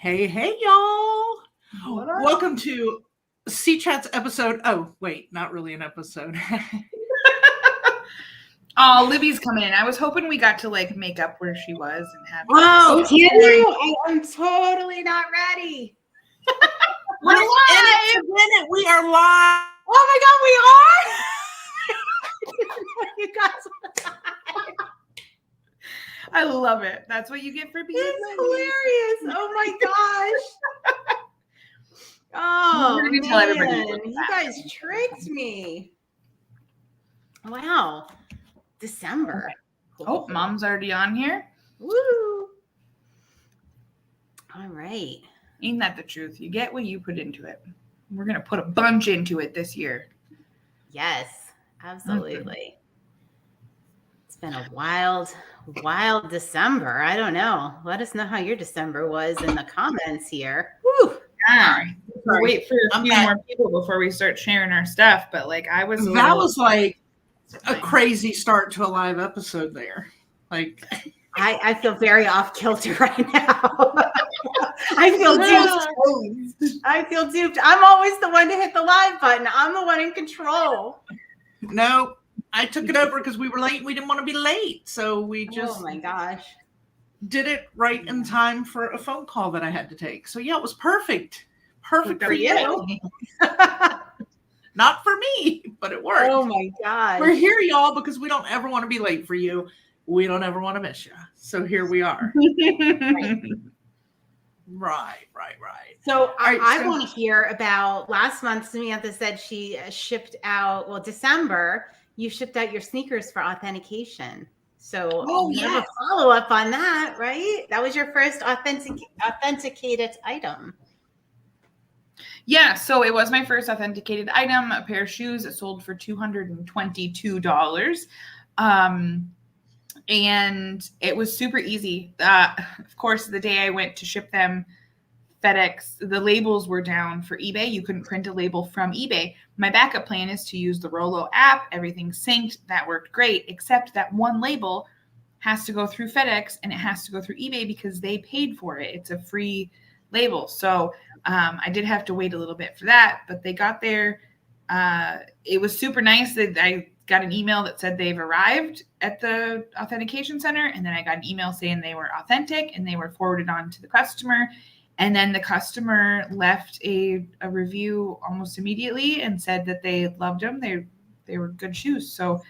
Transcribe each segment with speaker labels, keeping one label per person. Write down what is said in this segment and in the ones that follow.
Speaker 1: Hey, y'all.
Speaker 2: What up?
Speaker 1: Welcome to C-Chat's episode. Oh, wait, not really an episode.
Speaker 2: Oh, Libby's coming in. I was hoping we got to make up where she was and have.
Speaker 3: Oh, can you? I'm totally not ready.
Speaker 1: We're in it to win it. We are live.
Speaker 3: Oh my God, we are. You guys.
Speaker 2: I love it. That's what you get for being
Speaker 3: hilarious. Oh my gosh. Oh,
Speaker 2: we're gonna tell everybody.
Speaker 3: You guys tricked me. Wow. December.
Speaker 2: Oh, Mom's already on here.
Speaker 3: Woo. All right.
Speaker 2: Ain't that the truth? You get what you put into it. We're going to put a bunch into it this year.
Speaker 3: Yes, absolutely. It's been a wild December. I don't know. Let us know how your December was in the comments here. Woo.
Speaker 2: Yeah. We'll wait for a few more people before we start sharing our stuff. But
Speaker 1: that was like a crazy start to a live episode there.
Speaker 3: I feel very off kilter right now. I feel duped. I feel duped. I'm always the one to hit the live button. I'm the one in control.
Speaker 1: No, I took it over because we were late. We didn't want to be late. So we just
Speaker 3: oh my gosh,
Speaker 1: did it right in time for a phone call that I had to take. So yeah, it was perfect. Perfect for you. Not for me, but it worked.
Speaker 3: Oh my God.
Speaker 1: We're here, y'all, because we don't ever want to be late for you. We don't ever want to miss you. So here we are. Right.
Speaker 3: So I want to hear about last month. Samantha said she shipped out, December, you shipped out your sneakers for authentication. So you have a follow-up on that, right? That was your first authenticated item.
Speaker 2: Yeah, so it was my first authenticated item, a pair of shoes. It sold for $222. And it was super easy. Of course, the day I went to ship them, FedEx, the labels were down for eBay. You couldn't print a label from eBay. My backup plan is to use the Rollo app. Everything's synced. That worked great, except that one label has to go through FedEx and it has to go through eBay because they paid for it. It's a free label. So I did have to wait a little bit for that, but they got there. It was super nice that I got an email that said they've arrived at the authentication center. And then I got an email saying they were authentic and they were forwarded on to the customer. And then the customer left a review almost immediately and said that they loved them. They were good shoes. So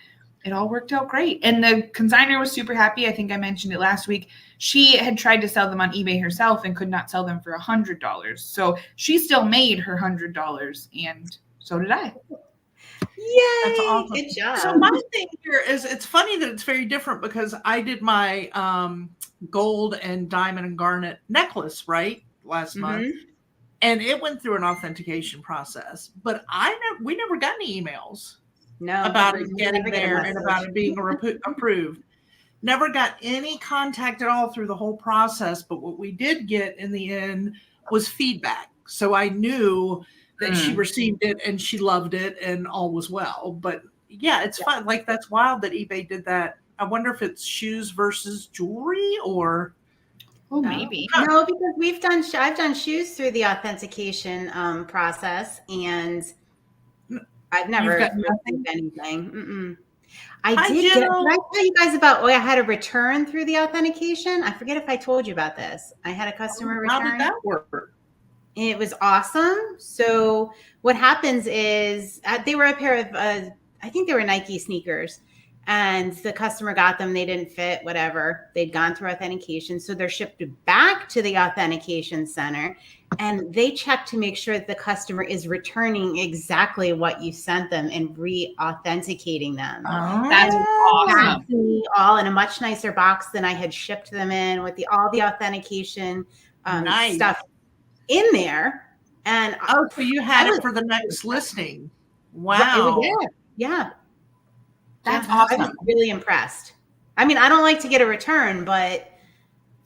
Speaker 2: it all worked out great. And the consignor was super happy. I think I mentioned it last week. She had tried to sell them on eBay herself and could not sell them for $100. So she still made her $100 and so did I.
Speaker 3: Yay!
Speaker 1: That's awesome.
Speaker 3: Good job.
Speaker 1: So my thing here is, it's funny that it's very different because I did my gold and diamond and garnet necklace last month, and it went through an authentication process. But we never got any emails about it getting there and about it being approved. Never got any contact at all through the whole process. But what we did get in the end was feedback. So I knew that she received it and she loved it and all was well. But yeah, it's fun. That's wild that eBay did that. I wonder if it's shoes versus jewelry or.
Speaker 2: Oh, maybe.
Speaker 3: No, because I've done shoes through the authentication process and I've never received anything. Did I tell you guys about, I had a return through the authentication? I forget if I told you about this. I had a customer return.
Speaker 1: How did that work?
Speaker 3: It was awesome. So what happens is they were a pair of, I think they were Nike sneakers, and the customer got them. They didn't fit, whatever. They'd gone through authentication. So they're shipped back to the authentication center and they check to make sure that the customer is returning exactly what you sent them and re-authenticating them.
Speaker 2: Oh, that's awesome.
Speaker 3: All in a much nicer box than I had shipped them in with all the authentication stuff in there. And
Speaker 1: so you had it for the next listing. Wow.
Speaker 3: Yeah.
Speaker 2: That's awesome.
Speaker 3: I was really impressed. I mean, I don't like to get a return, but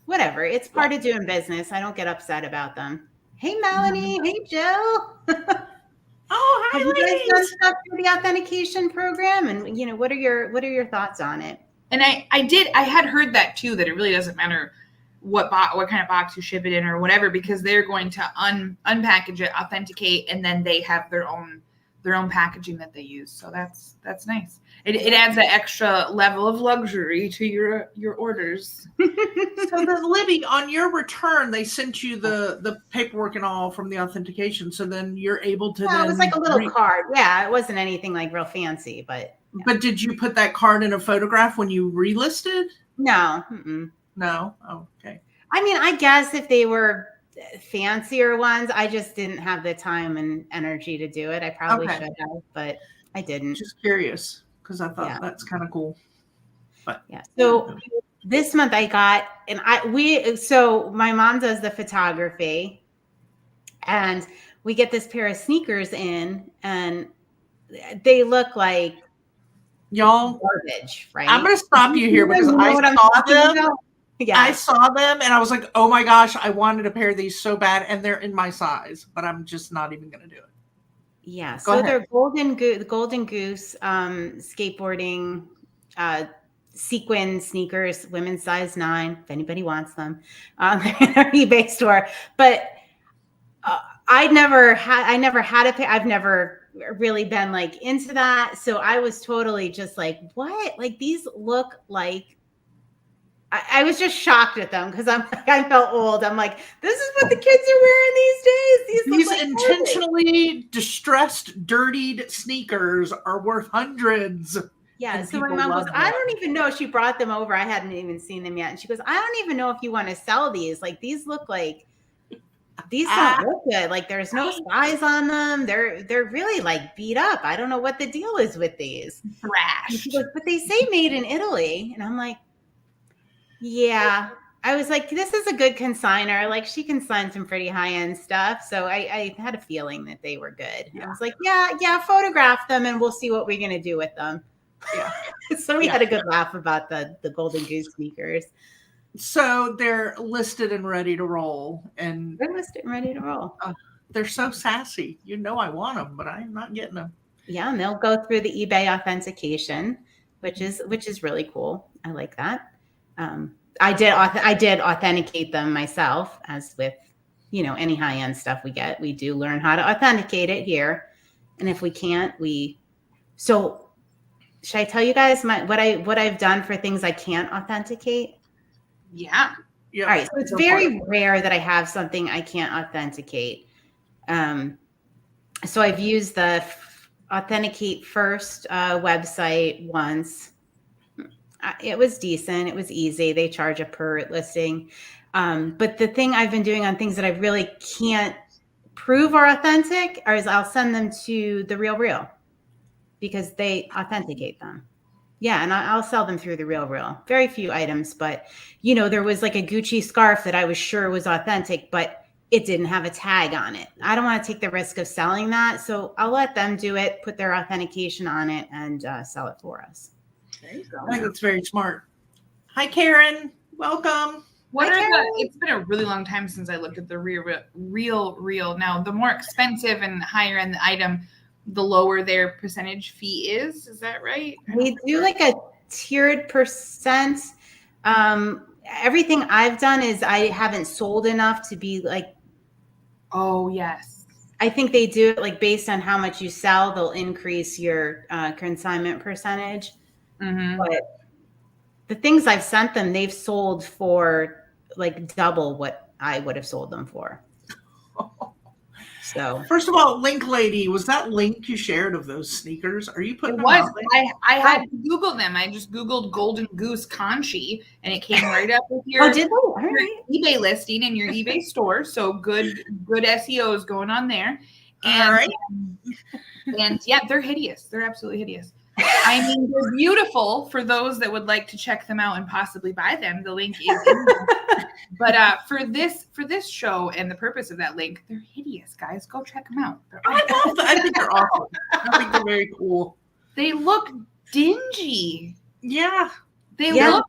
Speaker 3: whatever. It's part of doing business. I don't get upset about them. Hey, Melanie. Hey, Jill.
Speaker 1: Oh, hi,
Speaker 3: have you guys done stuff through the authentication program? And what are your thoughts on it?
Speaker 2: And I had heard that too, that it really doesn't matter what kind of box you ship it in or whatever, because they're going to unpackage it, authenticate, and then they have their own packaging that they use. So that's nice. It adds an extra level of luxury to your orders.
Speaker 1: So then, Libby, on your return, they sent you the paperwork and all from the authentication. So then you're able to.
Speaker 3: It was like a little card. Yeah, it wasn't anything like real fancy, but. Yeah.
Speaker 1: But did you put that card in a photograph when you relisted?
Speaker 3: No. Mm-mm.
Speaker 1: No. Oh, okay.
Speaker 3: I mean, I guess if they were fancier ones, I just didn't have the time and energy to do it. I probably should have, but I didn't.
Speaker 1: Just curious because I thought that's kind of cool. But
Speaker 3: yeah. So this month I got, so my mom does the photography, and we get this pair of sneakers in, and they look like
Speaker 1: y'all
Speaker 3: garbage, right?
Speaker 1: I'm going to stop you here because I saw them.
Speaker 3: Yeah.
Speaker 1: I saw them and I was like, oh my gosh, I wanted a pair of these so bad, and they're in my size, but I'm just not even going to do it.
Speaker 3: Yeah. So they're Golden Goose skateboarding sequin sneakers, women's size 9, if anybody wants them, in our eBay store. But I never had a pair. I've never really been like into that. So I was totally just like, what? Like, these look like, I was just shocked at them because I felt old. I'm like, this is what the kids are wearing these days. These look like
Speaker 1: intentionally distressed, dirtied sneakers are worth hundreds.
Speaker 3: Yeah. So my mom goes, I don't even know. She brought them over. I hadn't even seen them yet. And she goes, I don't even know if you want to sell these. Like, these look like, these don't look good. Like, there's no size on them. They're really like beat up. I don't know what the deal is with these.
Speaker 2: Trash.
Speaker 3: She goes, but they say made in Italy. And I'm like, yeah. I was like, this is a good consigner. Like, she consigned some pretty high-end stuff. So I had a feeling that they were good. Yeah. I was like, yeah, photograph them and we'll see what we're going to do with them.
Speaker 1: Yeah.
Speaker 3: So we had a good laugh about the Golden Goose sneakers.
Speaker 1: So they're listed and ready to roll. And
Speaker 3: they're listed and ready to roll.
Speaker 1: They're so sassy. You know I want them, but I'm not getting them.
Speaker 3: Yeah, and they'll go through the eBay authentication, which is really cool. I like that. I did authenticate them myself, as with any high-end stuff we get. We do learn how to authenticate it here, and if we can't, so should I tell you guys what I've done for things I can't authenticate?
Speaker 2: Yeah.
Speaker 1: All
Speaker 3: right. So it's very rare that I have something I can't authenticate. So I've used the Authenticate First website once. It was decent. It was easy. They charge a per listing. But the thing I've been doing on things that I really can't prove are authentic is I'll send them to the Real because they authenticate them. Yeah, and I'll sell them through the Real. Very few items, but there was like a Gucci scarf that I was sure was authentic, but it didn't have a tag on it. I don't want to take the risk of selling that, so I'll let them do it, put their authentication on it, and sell it for us.
Speaker 2: There you go.
Speaker 1: I think it's very smart. Hi, Karen. Welcome.
Speaker 2: It's been a really long time since I looked at the Real. Now, the more expensive and higher end the item, the lower their percentage fee is. Is that right?
Speaker 3: We do like a tiered percent. Everything I've done is I haven't sold enough to be like.
Speaker 2: Oh, yes.
Speaker 3: I think they do it like based on how much you sell, they'll increase your consignment percentage.
Speaker 2: Mm-hmm.
Speaker 3: But the things I've sent them, they've sold for like double what I would have sold them for. So
Speaker 1: first of all, Link Lady, was that link you shared of those sneakers? Are you putting
Speaker 2: it
Speaker 1: them
Speaker 2: was.
Speaker 1: out there?
Speaker 2: I had to Google them. I just Googled Golden Goose Conchi and it came right up with your,
Speaker 3: your
Speaker 2: eBay listing and your eBay store. So good SEO is going on there. And,
Speaker 1: all right.
Speaker 2: And yeah, they're hideous. They're absolutely hideous. I mean, they're beautiful for those that would like to check them out and possibly buy them. The link is in there. But for this show and the purpose of that link, they're hideous, guys. Go check them out.
Speaker 1: I love them. I think they're awesome. I think they're very cool.
Speaker 2: They look dingy.
Speaker 1: Yeah.
Speaker 2: They look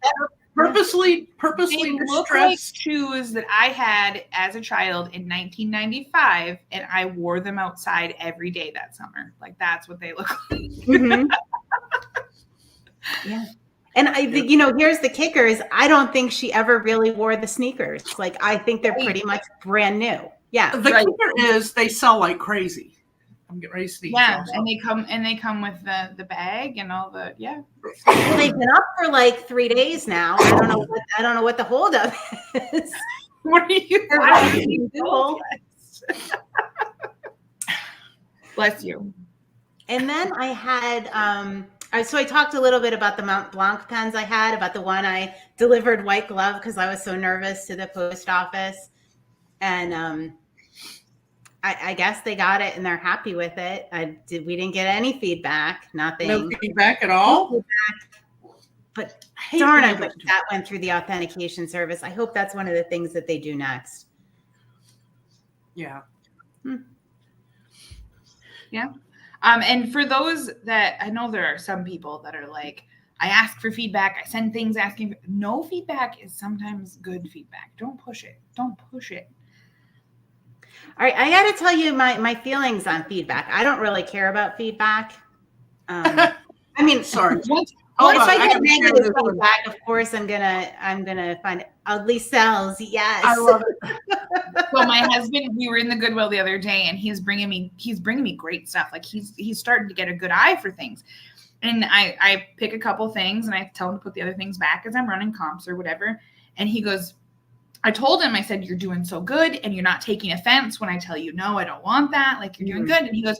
Speaker 1: purposely
Speaker 2: they look like shoes that I had as a child in 1995, and I wore them outside every day that summer. Like, that's what they look like.
Speaker 3: Mm-hmm. Yeah. And here's the kicker is I don't think she ever really wore the sneakers. Like, I think they're pretty much brand new. Yeah.
Speaker 1: The kicker is they sell like crazy. I'm getting ready to sneeze.
Speaker 2: Yeah, and they come with the bag and all the
Speaker 3: Well, they've been up for like 3 days now. I don't know what the holdup is.
Speaker 2: What are you? Bless you.
Speaker 3: And then I had so I talked a little bit about the Mont Blanc pens I had, about the one I delivered white glove because I was so nervous to the post office. And I guess they got it and they're happy with it. We didn't get any feedback, nothing.
Speaker 1: No feedback at all?
Speaker 3: But darn, I wish that went through the authentication service. I hope that's one of the things that they do next.
Speaker 1: Yeah.
Speaker 2: Yeah. And for those that, I know there are some people that are like, I ask for feedback. I send things asking. No feedback is sometimes good feedback. Don't push it. Don't push it.
Speaker 3: All right. I got to tell you my feelings on feedback. I don't really care about feedback. I mean,
Speaker 1: sorry.
Speaker 3: Once I get negative feedback, of course, I'm gonna find ugly cells. Yes,
Speaker 1: I love it.
Speaker 2: So my husband, we were in the Goodwill the other day, and he's bringing me great stuff. Like he's starting to get a good eye for things, and I pick a couple things and I tell him to put the other things back as I'm running comps or whatever. And he goes, I told him, I said, you're doing so good, and you're not taking offense when I tell you no, I don't want that. Like you're doing good. And he goes,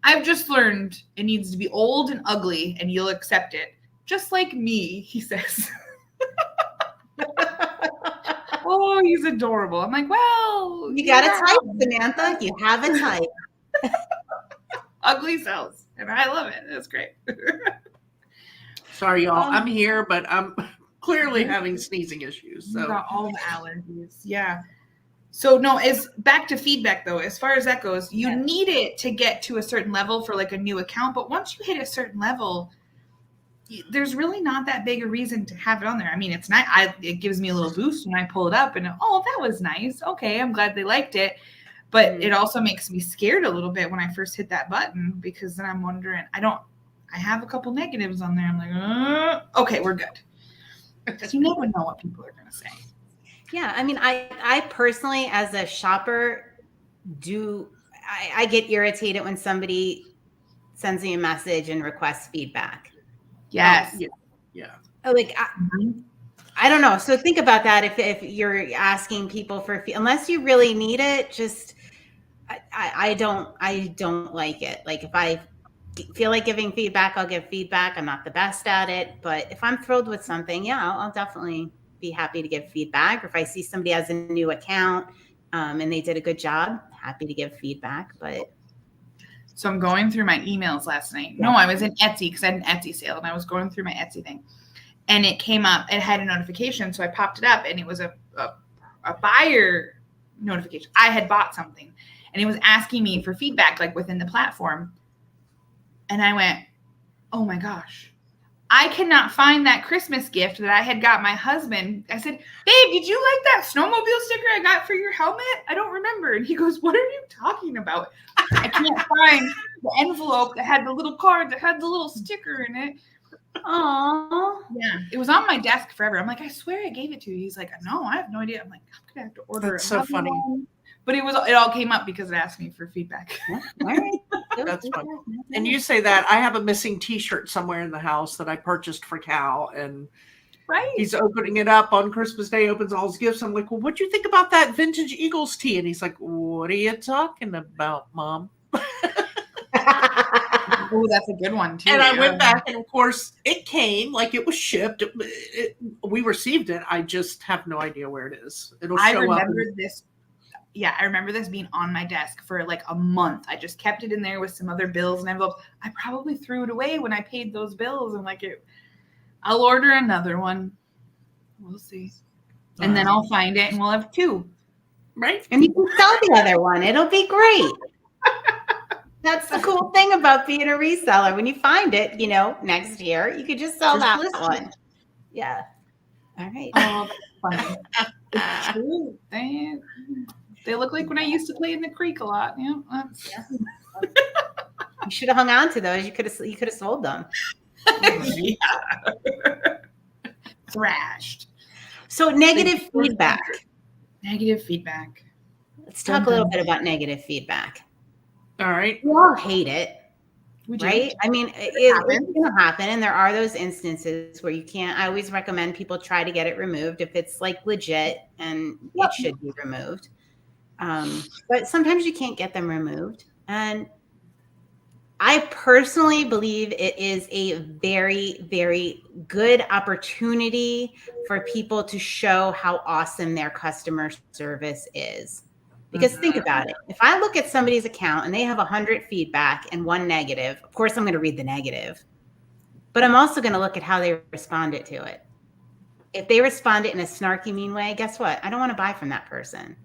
Speaker 2: I've just learned it needs to be old and ugly, and you'll accept it. Just like me, he says. Oh, he's adorable. I'm like, well,
Speaker 3: you got a type, Samantha. You have a type.
Speaker 2: Ugly cells, and I love it. That's great.
Speaker 1: Sorry, y'all. I'm here, but I'm clearly having sneezing issues. So
Speaker 2: got all the allergies. Yeah. So no, is back to feedback though. As far as that goes, you need it to get to a certain level for like a new account. But once you hit a certain level, there's really not that big a reason to have it on there. I mean, it's not. It gives me a little boost when I pull it up, and oh, that was nice. Okay, I'm glad they liked it. But it also makes me scared a little bit when I first hit that button, because then I'm wondering. I have a couple negatives on there. I'm like, okay, we're good. Because you never know what people are going to say.
Speaker 3: Yeah, I mean, I personally, as a shopper, I get irritated when somebody sends me a message and requests feedback.
Speaker 2: Yes.
Speaker 1: Yeah.
Speaker 3: Like, I don't know. So think about that. If you're asking people for, unless you really need it, just, I don't like it. Like if I feel like giving feedback, I'll give feedback. I'm not the best at it, but if I'm thrilled with something, I'll definitely be happy to give feedback. Or if I see somebody has a new account and they did a good job, happy to give feedback. But
Speaker 2: so I'm going through my emails last night. No, I was in Etsy because I had an Etsy sale, and I was going through my Etsy thing, and it came up. It had a notification, so I popped it up, and it was a buyer notification. I had bought something, and it was asking me for feedback, like within the platform. And I went, oh my gosh, I cannot find that Christmas gift that I had got my husband. I said, babe, did you like that snowmobile sticker I got for your helmet? I don't remember. And he goes, what are you talking about? I can't find the envelope that had the little card that had the little sticker in it.
Speaker 3: Aww.
Speaker 2: Yeah, it was on my desk forever. I'm like, I swear I gave it to you. He's like, no, I have no idea. I'm like, I'm gonna have to order.
Speaker 1: That's so funny.
Speaker 2: One. But it all came up because it asked me for feedback.
Speaker 3: All right.
Speaker 1: That's funny. And you say that, I have a missing T-shirt somewhere in the house that I purchased for Cal, and he's opening it up on Christmas Day, opens all his gifts. I'm like, well, what'd you think about that vintage Eagles tee? And he's like, what are you talking about, Mom?
Speaker 2: Oh, that's a good one too.
Speaker 1: And I went back, and of course, it came, like it was shipped. We received it. I just have no idea where it is. It'll show up.
Speaker 2: I remember this. Yeah, I remember this being on my desk for like a month. I just kept it in there with some other bills and envelopes. I probably threw it away when I paid those bills. And I'll order another one. We'll see. And then I'll find it and we'll have two.
Speaker 1: Right?
Speaker 3: And you can sell the other one. It'll be great. That's the cool thing about being a reseller. When you find it, next year, you could just sell that one. Yeah. All right.
Speaker 2: Oh, that's funny. It's true. They look like when I used to play in the creek a lot. Yeah.
Speaker 3: You should have hung on to those. You could have sold them.
Speaker 2: Yeah. thrashed.
Speaker 3: So negative feedback.
Speaker 2: Negative feedback.
Speaker 3: Let's talk a little bit about negative feedback.
Speaker 1: All right.
Speaker 3: We all hate it.
Speaker 2: We do.
Speaker 3: Right? I mean, it's going to happen. And there are those instances where you can't. I always recommend people try to get it removed if it's like legit and it should be removed. But sometimes you can't get them removed. And I personally believe it is a very, very good opportunity for people to show how awesome their customer service is. Because think about it. If I look at somebody's account and they have 100 feedback and 1 negative, of course, I'm going to read the negative. But I'm also going to look at how they responded to it. If they responded in a snarky, mean way, guess what? I don't want to buy from that person.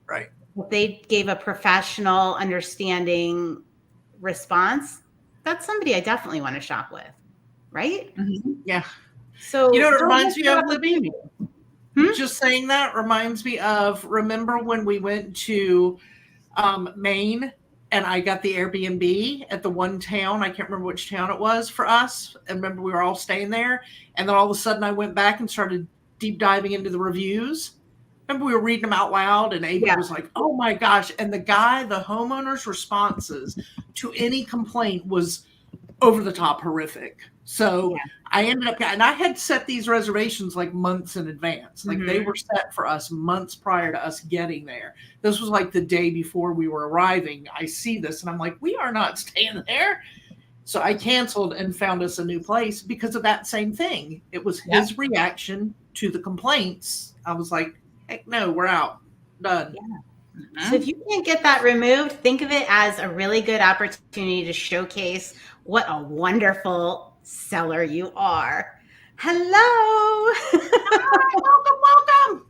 Speaker 1: Right.
Speaker 3: If they gave a professional, understanding response, that's somebody I definitely want to shop with. Right?
Speaker 2: Mm-hmm.
Speaker 1: Yeah.
Speaker 3: So
Speaker 1: you know what it reminds me of, Libby?
Speaker 3: Hmm?
Speaker 1: Just saying that reminds me of, remember when we went to Maine and I got the Airbnb at the one town, I can't remember which town it was for us. And remember we were all staying there. And then all of a sudden I went back and started deep diving into the reviews. Remember we were reading them out loud and Amy was like, oh my gosh. And the homeowner's responses to any complaint was over the top horrific. So I ended up, and I had set these reservations like months in advance. Like they were set for us months prior to us getting there. This was like the day before we were arriving. I see this and I'm like, we are not staying there. So I canceled and found us a new place because of that same thing. It was his reaction to the complaints. I was like, heck no, we're out. Done.
Speaker 3: Yeah. So if you can't get that removed, think of it as a really good opportunity to showcase what a wonderful seller you are. Hello. Welcome.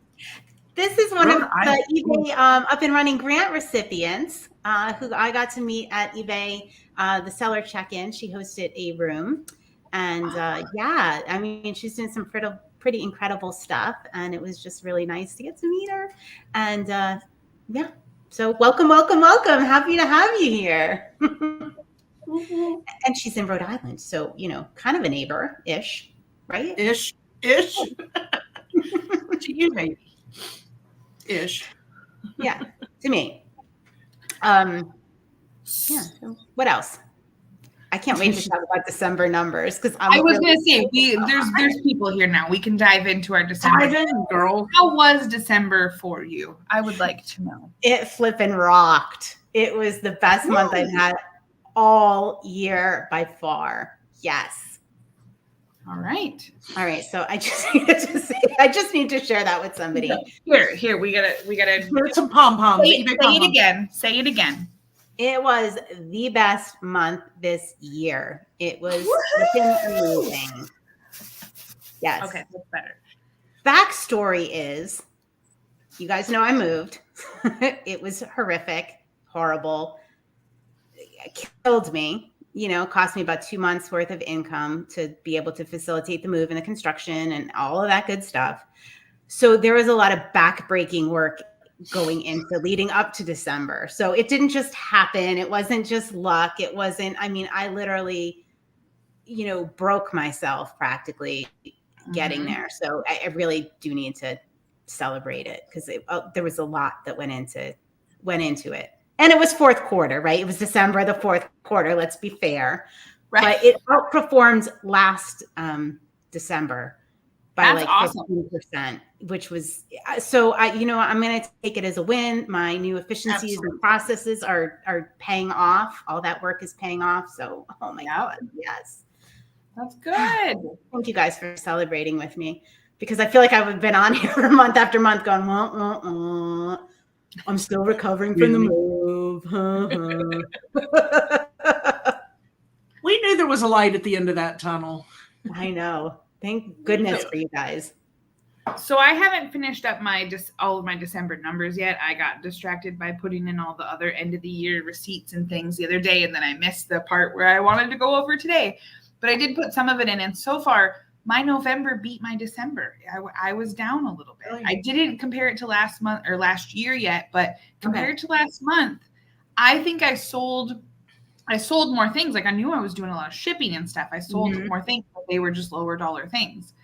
Speaker 3: This is one of the eBay Up and Running grant recipients who I got to meet at eBay, the seller check-in. She hosted a room. And I mean, she's doing some pretty incredible stuff. And it was just really nice to get to meet her. And so welcome. Happy to have you here. And she's in Rhode Island. So, kind of a neighbor-ish, right?
Speaker 1: Ish. To you, maybe. Ish.
Speaker 3: Yeah, to me. So what else? I can't wait to talk about December numbers because
Speaker 2: I was going to say there's people here now. We can dive into our December.
Speaker 1: Dive in, girl.
Speaker 2: How was December for you? I would like to know.
Speaker 3: It flipping rocked. It was the best month I've had all year by far. Yes.
Speaker 2: All right.
Speaker 3: So I just need to share that with somebody.
Speaker 2: Here we gotta
Speaker 1: put some pom poms.
Speaker 2: Say it again.
Speaker 3: It was the best month this year. It was amazing. Yes.
Speaker 2: Okay, that's better.
Speaker 3: Backstory is, you guys know I moved. It was horrific, horrible. It killed me. Cost me about 2 months worth of income to be able to facilitate the move and the construction and all of that good stuff. So there was a lot of backbreaking work going into leading up to December. So it didn't just happen. It wasn't just luck. It wasn't, I literally, broke myself practically getting there. So I really do need to celebrate it because there was a lot that went into it. And it was fourth quarter, right? It was December, the fourth quarter. Let's be fair. Right. But it outperformed last December by
Speaker 2: That's
Speaker 3: like
Speaker 2: awesome.
Speaker 3: 15%, which was so. I'm going to take it as a win. My new efficiencies and processes are paying off. All that work is paying off. So, oh my God, yes,
Speaker 2: that's good.
Speaker 3: Thank you guys for celebrating with me because I feel like I've been on here for month after month going, I'm still recovering from the move.
Speaker 1: We knew there was a light at the end of that tunnel.
Speaker 3: I know. Thank goodness for you guys.
Speaker 2: So I haven't finished up all of my December numbers yet. I got distracted by putting in all the other end of the year receipts and things the other day, and then I missed the part where I wanted to go over today. But I did put some of it in, and so far my November beat my December. I was down a little bit. I didn't compare it to last month or last year yet, but compared to last month, I think I sold more things. Like I knew I was doing a lot of shipping and stuff. I sold more things, but they were just lower dollar things.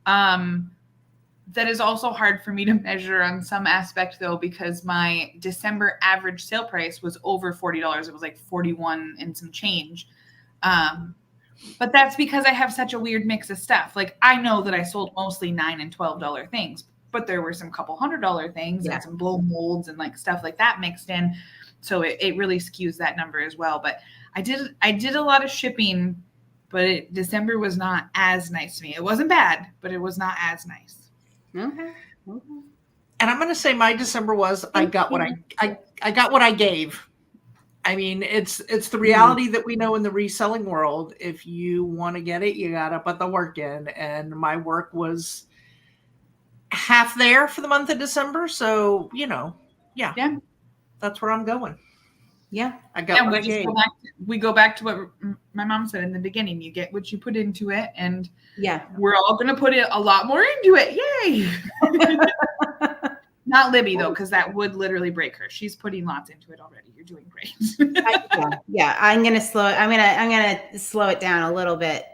Speaker 2: That is also hard for me to measure on some aspect, though, because my December average sale price was over $40. It was like 41 and some change. But that's because I have such a weird mix of stuff. Like, I know that I sold mostly $9 and $12 things, but there were some couple $100 things and some blow molds and like stuff like that mixed in. So it really skews that number as well. But I did a lot of shipping, but December was not as nice to me. It wasn't bad, but it was not as nice.
Speaker 3: Okay.
Speaker 1: And I'm going to say my December was I got what I got what I gave. I mean, it's the reality that we know in the reselling world. If you want to get it, you got to put the work in. And my work was half there for the month of December. So, yeah, that's where I'm going.
Speaker 3: Yeah.
Speaker 1: I got what I gave.
Speaker 2: We go back to what my mom said in the beginning. You get what you put into it. And we're all going to put a lot more into it. Yay. Not Libby, though, because that would literally break her. She's putting lots into it already. You're doing great.
Speaker 3: I'm going to slow it down a little bit.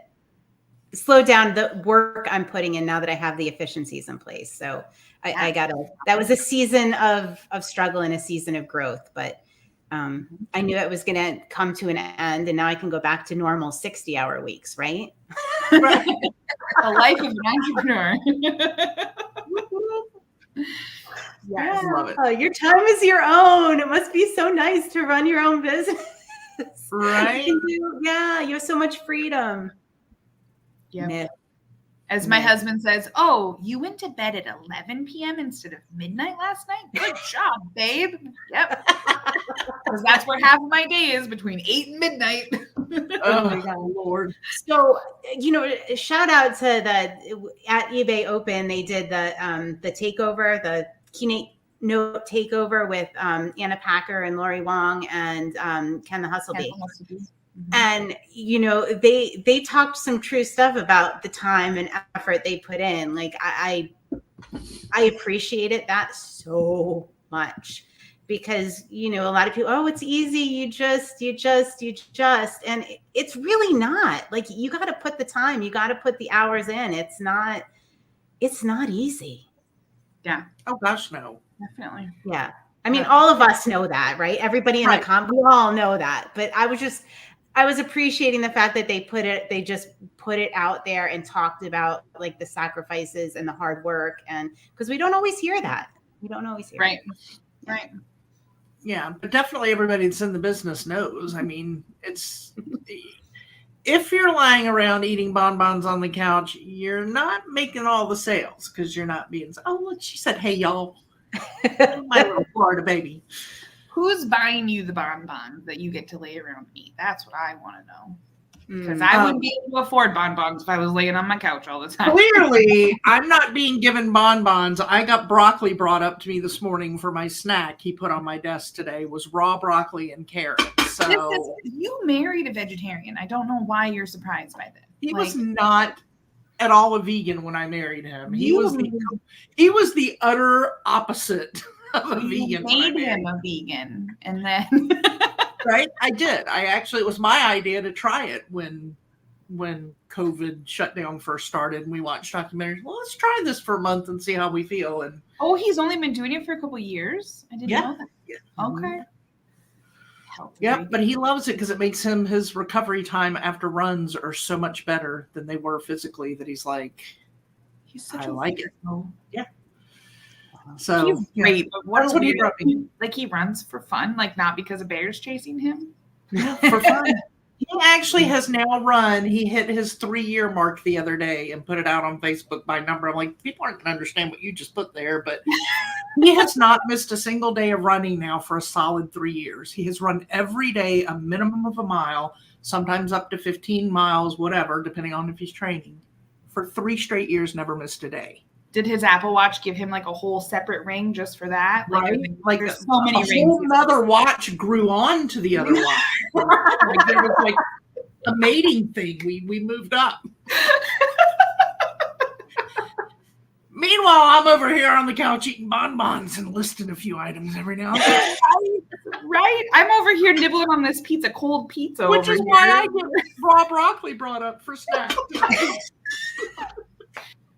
Speaker 3: Slow down the work I'm putting in now that I have the efficiencies in place. So that was a season of struggle and a season of growth, but I knew it was going to come to an end, and now I can go back to normal 60-hour weeks, right?
Speaker 2: Right. The life of an entrepreneur.
Speaker 1: Yes, I love it.
Speaker 3: Your time is your own. It must be so nice to run your own business.
Speaker 1: Right?
Speaker 3: You have so much freedom.
Speaker 2: Yeah. As my husband says, "Oh, you went to bed at 11 p.m. instead of midnight last night? Good job, babe." Yep. Because that's where half of my day is, between 8 and midnight.
Speaker 1: Oh my God, Lord.
Speaker 3: So, shout out to at eBay Open, they did the takeover, the keynote takeover with Anna Packer and Lori Wong and Ken the Hustlebee. And, they talked some true stuff about the time and effort they put in. Like, I appreciated that so much because, a lot of people, it's easy. You just, and it's really not. Like, you got to put the time, you got to put the hours in. It's not easy.
Speaker 2: Yeah.
Speaker 1: Oh gosh, no.
Speaker 2: Definitely.
Speaker 3: Yeah. I mean, all of us know that, right? Everybody in the we all know that. But I was appreciating the fact that they just put it out there and talked about like the sacrifices and the hard work, and because we don't always hear that.
Speaker 2: Right.
Speaker 1: Yeah, but definitely everybody that's in the business knows. I mean, if you're lying around eating bonbons on the couch, you're not making all the sales because you're not being, look, she said, "Hey, y'all, my little Florida baby."
Speaker 2: Who's buying you the bonbons that you get to lay around and eat? That's what I want to know. Because I wouldn't be able to afford bonbons if I was laying on my couch all the time.
Speaker 1: Clearly, I'm not being given bonbons. I got broccoli brought up to me this morning for my snack. He put on my desk today was raw broccoli and carrots. So
Speaker 2: you married a vegetarian. I don't know why you're surprised by this.
Speaker 1: He was not at all a vegan when I married him. He was the utter opposite of a vegan.
Speaker 2: Made him a vegan, and then
Speaker 1: right, I did. It was my idea to try it when COVID shutdown first started, and we watched documentaries. Well, let's try this for a month and see how we feel. And
Speaker 2: he's only been doing it for a couple of years. I didn't know that. Yeah. Okay.
Speaker 1: Yeah, but he loves it because it makes his recovery time after runs are so much better than they were physically. That he's like, I like it. Yeah. So
Speaker 2: he's great. But that's what he runs for fun, like not because a bear's chasing him.
Speaker 1: Yeah, for fun. He actually has now run. He hit his 3-year mark the other day and put it out on Facebook by number. I'm like, people aren't going to understand what you just put there, but he has not missed a single day of running now for a solid 3 years. He has run every day a minimum of a mile, sometimes up to 15 miles, whatever, depending on if he's training. For 3 straight years, never missed a day.
Speaker 2: Did his Apple Watch give him like a whole separate ring just for that?
Speaker 1: Right. Like there's so many rings. Whole another watch grew on to the other watch. Like there was like a mating thing. We moved up. Meanwhile, I'm over here on the couch eating bonbons and listing a few items every now and then.
Speaker 2: Right? I'm over here nibbling on this pizza, cold pizza.
Speaker 1: Which is why I get raw broccoli brought up for snack.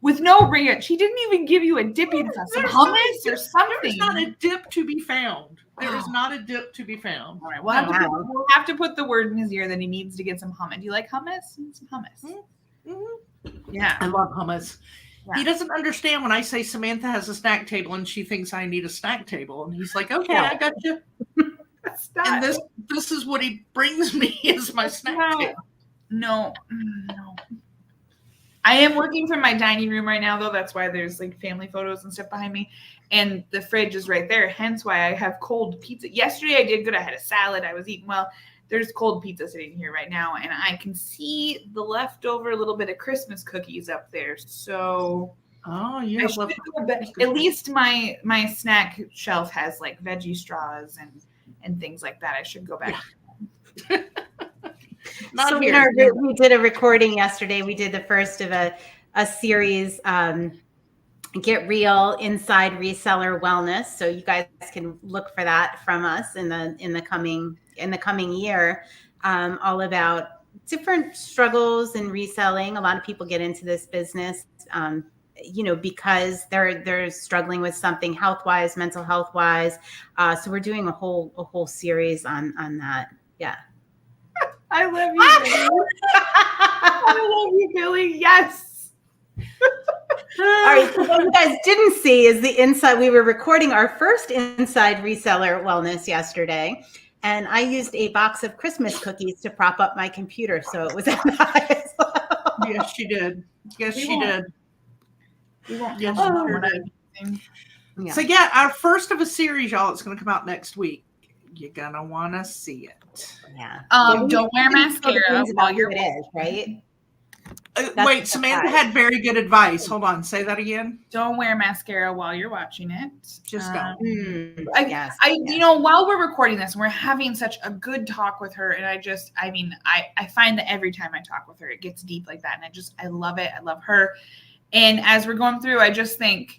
Speaker 2: with no ranch. She didn't even give you a dipping sauce, some hummus or something.
Speaker 1: There is not a dip to be found. There is not a dip to be found.
Speaker 2: All right, we'll have to put the word in his ear that he needs to get some hummus. Do you like hummus? Some hummus.
Speaker 1: Mm-hmm.
Speaker 2: Yeah,
Speaker 1: I love hummus.
Speaker 2: Yeah.
Speaker 1: He doesn't understand when I say Samantha has a snack table and she thinks I need a snack table, and he's like, "Okay, I got you." And this is what he brings me as my snack table.
Speaker 2: No. I am working from my dining room right now, though. That's why there's like family photos and stuff behind me. And the fridge is right there. Hence why I have cold pizza. Yesterday I did good. I had a salad. I was eating well. There's cold pizza sitting here right now. And I can see the leftover little bit of Christmas cookies up there. So
Speaker 1: yeah.
Speaker 2: At least my snack shelf has like veggie straws and things like that. I should go back.
Speaker 1: Yeah.
Speaker 3: So we did a recording yesterday. We did the first of a series, Get Real Inside Reseller Wellness. So you guys can look for that from us in the coming year, all about different struggles in reselling. A lot of people get into this business, because they're struggling with something health-wise, mental health-wise. So we're doing a whole series on that. Yeah.
Speaker 2: I love you, Billy. I love you, Billy. Yes.
Speaker 3: All right. So what you guys didn't see is the inside. We were recording our first Inside Reseller Wellness yesterday, and I used a box of Christmas cookies to prop up my computer, so it was nice.
Speaker 1: Yes, she did. Yes, she did.
Speaker 2: Yes,
Speaker 1: she sure did.
Speaker 3: Yeah.
Speaker 1: So our first of a series, y'all. It's going to come out next week. You're gonna want to see it.
Speaker 3: Yeah.
Speaker 2: Don't wear mascara while you're
Speaker 3: right.
Speaker 1: Wait, Samantha had very good advice. Hold on, say that again.
Speaker 2: Don't wear mascara while you're watching it.
Speaker 1: Just don't.
Speaker 2: While we're recording this, we're having such a good talk with her, and I find that every time I talk with her, it gets deep like that, and I love it. I love her, and as we're going through, I just think,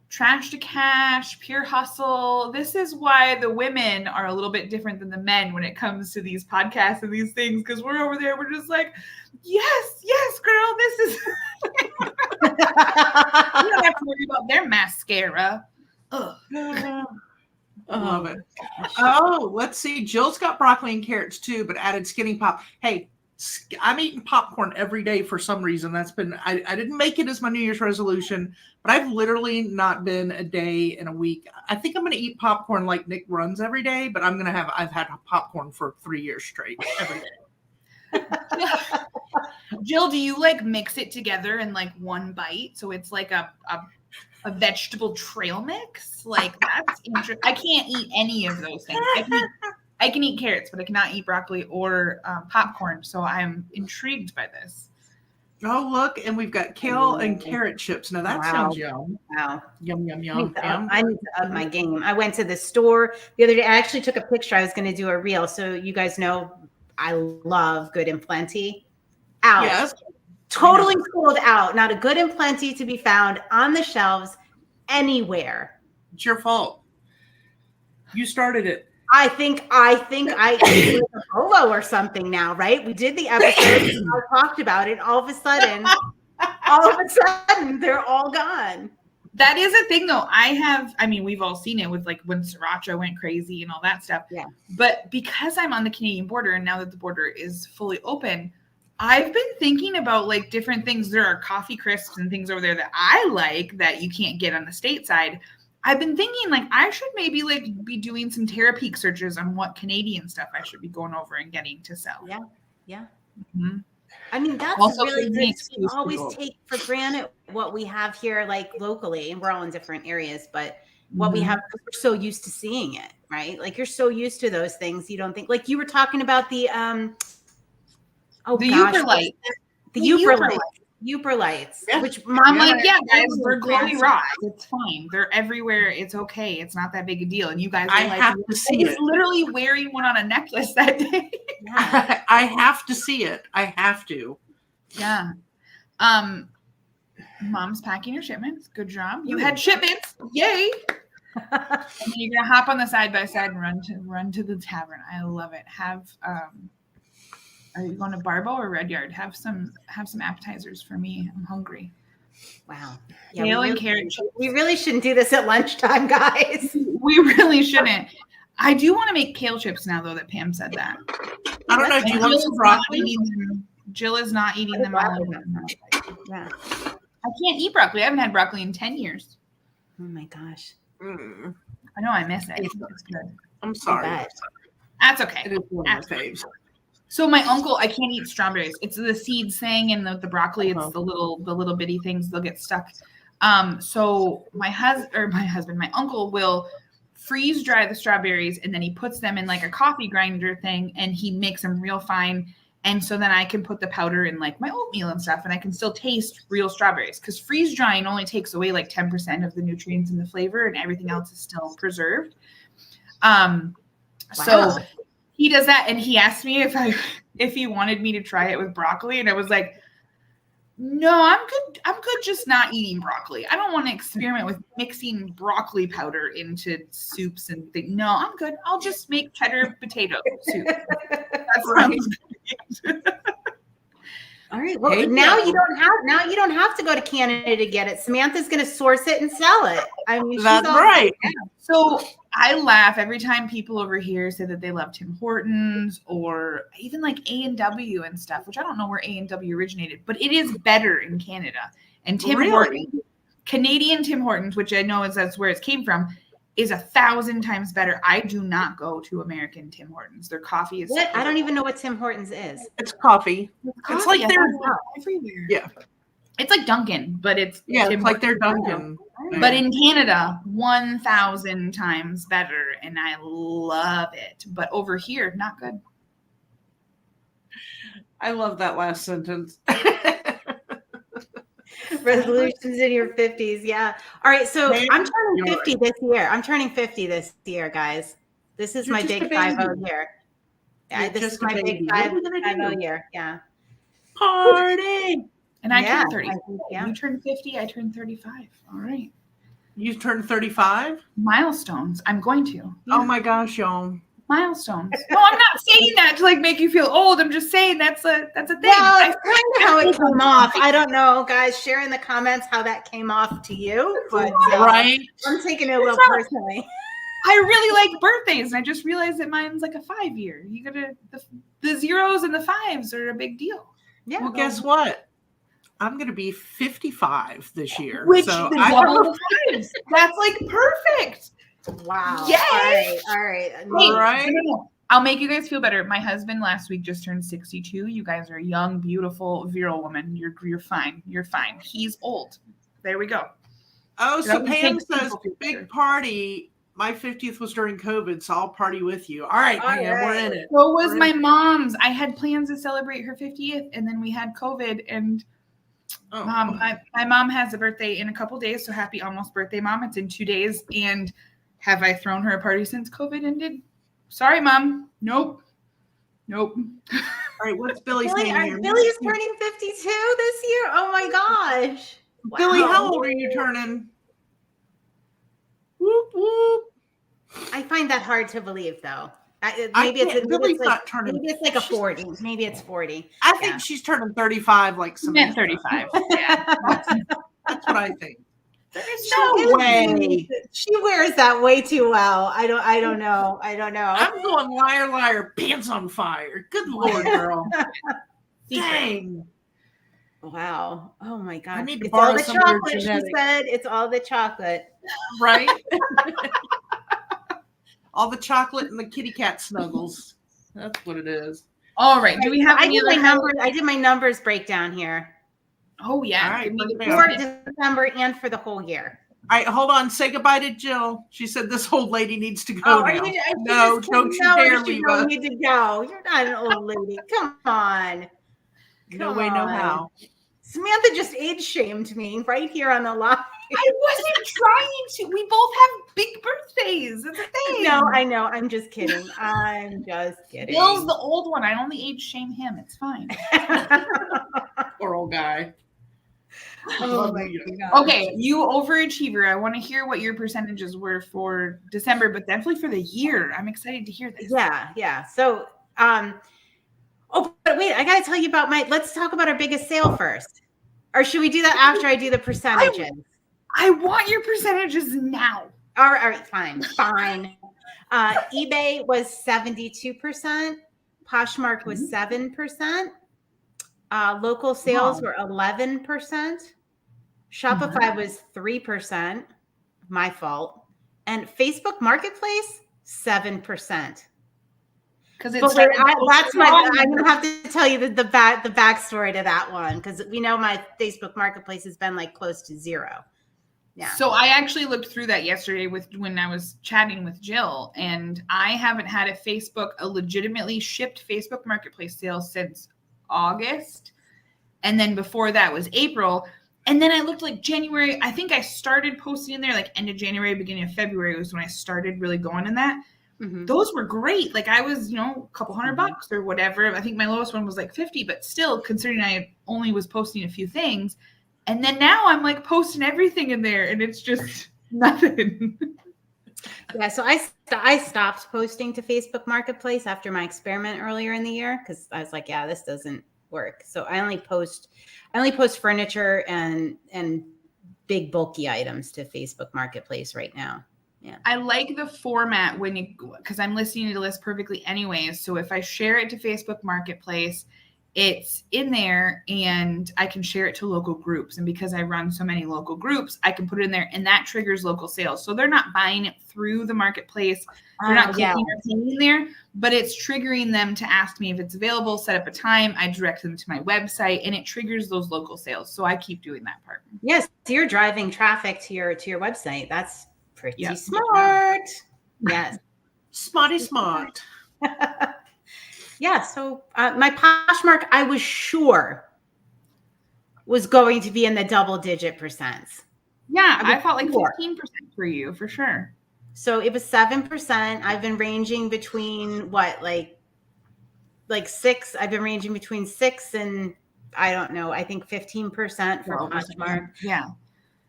Speaker 2: trash to cash, pure hustle. This is why the women are a little bit different than the men when it comes to these podcasts and these things, because we're over there, we're just like, yes, girl, this is. You don't have to worry about their mascara. Ugh.
Speaker 1: I love it. Oh, let's see. Jill's got broccoli and carrots too, but added skinny pop. Hey, I'm eating popcorn every day for some reason. That's been, I didn't make it as my New Year's resolution, but I've literally not been a day in a week. I think I'm going to eat popcorn like Nick runs every day, but I've had popcorn for 3 years straight every day.
Speaker 2: Jill, do you like mix it together in like one bite? So it's like a vegetable trail mix? Like that's interesting. I can't eat any of those things. I can eat carrots, but I cannot eat broccoli or popcorn. So I'm intrigued by this.
Speaker 1: Oh, look, and we've got kale and carrot chips. Now that sounds yum.
Speaker 3: Wow.
Speaker 1: Yum.
Speaker 3: I need to up my game. I went to the store the other day. I actually took a picture. I was going to do a reel. So you guys know I love Good and Plenty. Out.
Speaker 1: Yes.
Speaker 3: Totally sold out. Not a Good and Plenty to be found on the shelves anywhere.
Speaker 1: It's your fault. You started it.
Speaker 3: I think I did a polo or something now, right? We did the episode, I talked about it. All of a sudden, they're all gone.
Speaker 2: That is a thing, though. We've all seen it with like when Sriracha went crazy and all that stuff.
Speaker 3: Yeah.
Speaker 2: But because I'm on the Canadian border, and now that the border is fully open, I've been thinking about like different things. There are coffee crisps and things over there that I like that you can't get on the stateside. I've been thinking like I should maybe like be doing some Terapeak searches on what Canadian stuff I should be going over and getting to sell.
Speaker 3: Yeah.
Speaker 2: Mm-hmm.
Speaker 3: I mean, that's
Speaker 2: also
Speaker 3: really good. We always take for granted what we have here, like locally, and we're all in different areas, but what we have, we're so used to seeing it, right? Like you're so used to those things. You don't think, like you were talking about the
Speaker 2: Uber light.
Speaker 3: The Uber light. Uber lights, which
Speaker 2: I'm like, guys, they're glowy rocks. It's fine. They're everywhere. It's okay. It's not that big a deal. And you guys,
Speaker 1: I have to see it.
Speaker 2: Literally wearing one on a necklace that day.
Speaker 1: Yeah. I have to see it. I have to.
Speaker 2: Yeah. Mom's packing your shipments. Good job. You had shipments. Yay. And then you're gonna hop on the side by side and run to the tavern. I love it. Are you going to Barbo or Red Yard? Have some appetizers for me. I'm hungry.
Speaker 3: Wow.
Speaker 2: Kale and carrot chips.
Speaker 3: We really shouldn't do this at lunchtime, guys.
Speaker 2: We really shouldn't. I do want to make kale chips now, though, that Pam said that.
Speaker 1: I don't know. Do you want some broccoli?
Speaker 2: Jill is not eating them all.
Speaker 3: Yeah.
Speaker 2: I can't eat broccoli. I haven't had broccoli in 10 years.
Speaker 3: Oh my gosh.
Speaker 2: I know, I miss it. It's good.
Speaker 1: I'm sorry.
Speaker 2: That's okay.
Speaker 1: It is one of my faves.
Speaker 2: So my uncle, I can't eat strawberries. It's the seeds thing, and the broccoli. It's the little bitty things. They'll get stuck. So my uncle will freeze dry the strawberries, and then he puts them in like a coffee grinder thing, and he makes them real fine. And so then I can put the powder in like my oatmeal and stuff, and I can still taste real strawberries, because freeze drying only takes away like 10% of the nutrients and the flavor, and everything else is still preserved. So he does that, and he asked me if he wanted me to try it with broccoli, and I was like, no, I'm good. I'm good just not eating broccoli. I don't want to experiment with mixing broccoli powder into soups and things. No, I'm good. I'll just make cheddar potato soup. That's right.
Speaker 3: All right. Well, now you don't have to go to Canada to get it. Samantha's going to source it and sell it. I mean,
Speaker 1: that's right.
Speaker 2: So I laugh every time people over here say that they love Tim Hortons or even like A&W and stuff, which I don't know where A&W originated, but it is better in Canada. And Tim Hortons, Canadian Tim Hortons, which I know that's where it came from, is 1,000 times better. I do not go to American Tim Hortons. Their coffee is.
Speaker 3: What? I don't even know what Tim Hortons is.
Speaker 1: It's coffee. It's like they're
Speaker 2: everywhere.
Speaker 1: Yeah.
Speaker 2: It's like Dunkin', but it's
Speaker 1: it's like they're Dunkin'.
Speaker 2: But in Canada, 1,000 times better, and I love it. But over here, not good.
Speaker 1: I love that last sentence.
Speaker 3: Resolutions in your 50s. Yeah. All right. So I'm turning 50 this year. I'm turning 50 this year, guys. This is my big 5-0 year. Yeah, this is my big 5-0 year. Yeah.
Speaker 1: Party.
Speaker 2: And I turned 30. You turned 50. I turned 35. All right.
Speaker 1: You turned 35?
Speaker 2: Milestones. I'm going to.
Speaker 1: Yeah. Oh my gosh, y'all.
Speaker 2: Milestones. No, I'm not saying that to like make you feel old. I'm just saying that's a thing.
Speaker 3: Well, it's kind of how it came off. I don't know, guys. Share in the comments how that came off to you. But
Speaker 1: right.
Speaker 3: I'm taking it a little personally.
Speaker 2: I really like birthdays, and I just realized that mine's like a 5-year. You gotta the zeros and the 5s are a big deal.
Speaker 3: Yeah.
Speaker 1: Well, guess what? I'm gonna be 55 this year.
Speaker 2: Which
Speaker 1: so
Speaker 2: that's like perfect.
Speaker 3: Wow.
Speaker 2: Yay!
Speaker 3: All right.
Speaker 2: No. I'll make you guys feel better. My husband last week just turned 62. You guys are young, beautiful, virile woman. You're fine. You're fine. He's old. There we go.
Speaker 1: Oh, so Pam says big party. My 50th was during COVID, so I'll party with you. All right, Pam, we're in it.
Speaker 2: So was my mom's. I had plans to celebrate her 50th, and then we had COVID, and my mom has a birthday in a couple days, so happy almost birthday, Mom. It's in 2 days, and have I thrown her a party since COVID ended? Sorry, Mom. Nope. All
Speaker 1: right, what's Billy's name here?
Speaker 3: Billy's turning 52 this year. Oh my gosh.
Speaker 1: Wow. Billy, how old are you turning? Whoop, whoop.
Speaker 3: I find that hard to believe, though.
Speaker 1: Maybe it's
Speaker 3: like a 40. Maybe it's 40.
Speaker 1: I think she's turning 35 like some
Speaker 2: 35. Yeah.
Speaker 1: That's what I think.
Speaker 2: There's
Speaker 1: no way.
Speaker 3: She wears that way too well. I don't know.
Speaker 1: I'm going liar, liar, pants on fire. Good Lord, girl. Dang.
Speaker 3: Wow. Oh my God.
Speaker 1: I need to
Speaker 3: it's
Speaker 1: borrow
Speaker 3: all the
Speaker 1: some
Speaker 3: chocolate,
Speaker 1: of
Speaker 3: she
Speaker 1: your
Speaker 3: said. It's all the chocolate.
Speaker 1: Right? All the chocolate and the kitty cat snuggles. That's what it is.
Speaker 2: All right. Do we have
Speaker 3: I did my numbers breakdown here.
Speaker 2: Oh, yeah.
Speaker 1: All right.
Speaker 3: For December and for the whole year.
Speaker 1: All right, hold on. Say goodbye to Jill. She said this old lady needs to go now. No, don't you dare leave us.
Speaker 3: You need to go. You're not an old lady. Come on.
Speaker 1: No way, no how.
Speaker 3: Samantha just age shamed me right here on the line.
Speaker 2: I wasn't trying to. We both have big birthdays. It's a thing.
Speaker 3: No, I know. I'm just kidding.
Speaker 2: Bill's the old one. I only age shame him. It's fine.
Speaker 1: Poor old guy.
Speaker 3: Oh my God.
Speaker 2: Okay, you overachiever. I want to hear what your percentages were for December, but definitely for the year. I'm excited to hear this.
Speaker 3: Yeah. So, but wait, I got to tell you about let's talk about our biggest sale first. Or should we do that after I do the percentages?
Speaker 2: I want your percentages now.
Speaker 3: All right, fine. eBay was 72%. Poshmark was 7%. Local sales were 11%. Shopify was 3%. My fault. And Facebook Marketplace, 7%.
Speaker 2: Because I'm
Speaker 3: gonna have to tell you the backstory to that one, because we know my Facebook Marketplace has been like close to zero. Yeah.
Speaker 2: So I actually looked through that yesterday when I was chatting with Jill, and I haven't had a legitimately shipped Facebook Marketplace sale since August. And then before that was April. And then I looked like January. I think I started posting in there like end of January, beginning of February was when I started really going in that. Mm-hmm. Those were great. Like I was, a couple $100 or whatever. I think my lowest one was like 50, but still considering I only was posting a few things. And then now I'm like posting everything in there and it's just nothing.
Speaker 3: Yeah. So I stopped posting to Facebook Marketplace after my experiment earlier in the year, because I was like, yeah, this doesn't work. So I only post furniture and big bulky items to Facebook Marketplace right now. Yeah.
Speaker 2: I like the format because I'm listening to the list perfectly anyways. So if I share it to Facebook Marketplace, it's in there and I can share it to local groups. And because I run so many local groups, I can put it in there and that triggers local sales. So they're not buying it through the marketplace. They're not clicking or paying in there, but it's triggering them to ask me if it's available, set up a time. I direct them to my website and it triggers those local sales. So I keep doing that part.
Speaker 3: Yes. So you're driving traffic to your website. That's pretty smart. Yes.
Speaker 1: Smarty smart.
Speaker 3: Yeah. So my Poshmark, I was sure was going to be in the double-digit percents.
Speaker 2: Yeah, I felt like 15% for you for sure.
Speaker 3: So it was 7%. I've been ranging between like 6. I've been ranging between 6 and I don't know. I think 15% for Poshmark.
Speaker 2: Yeah.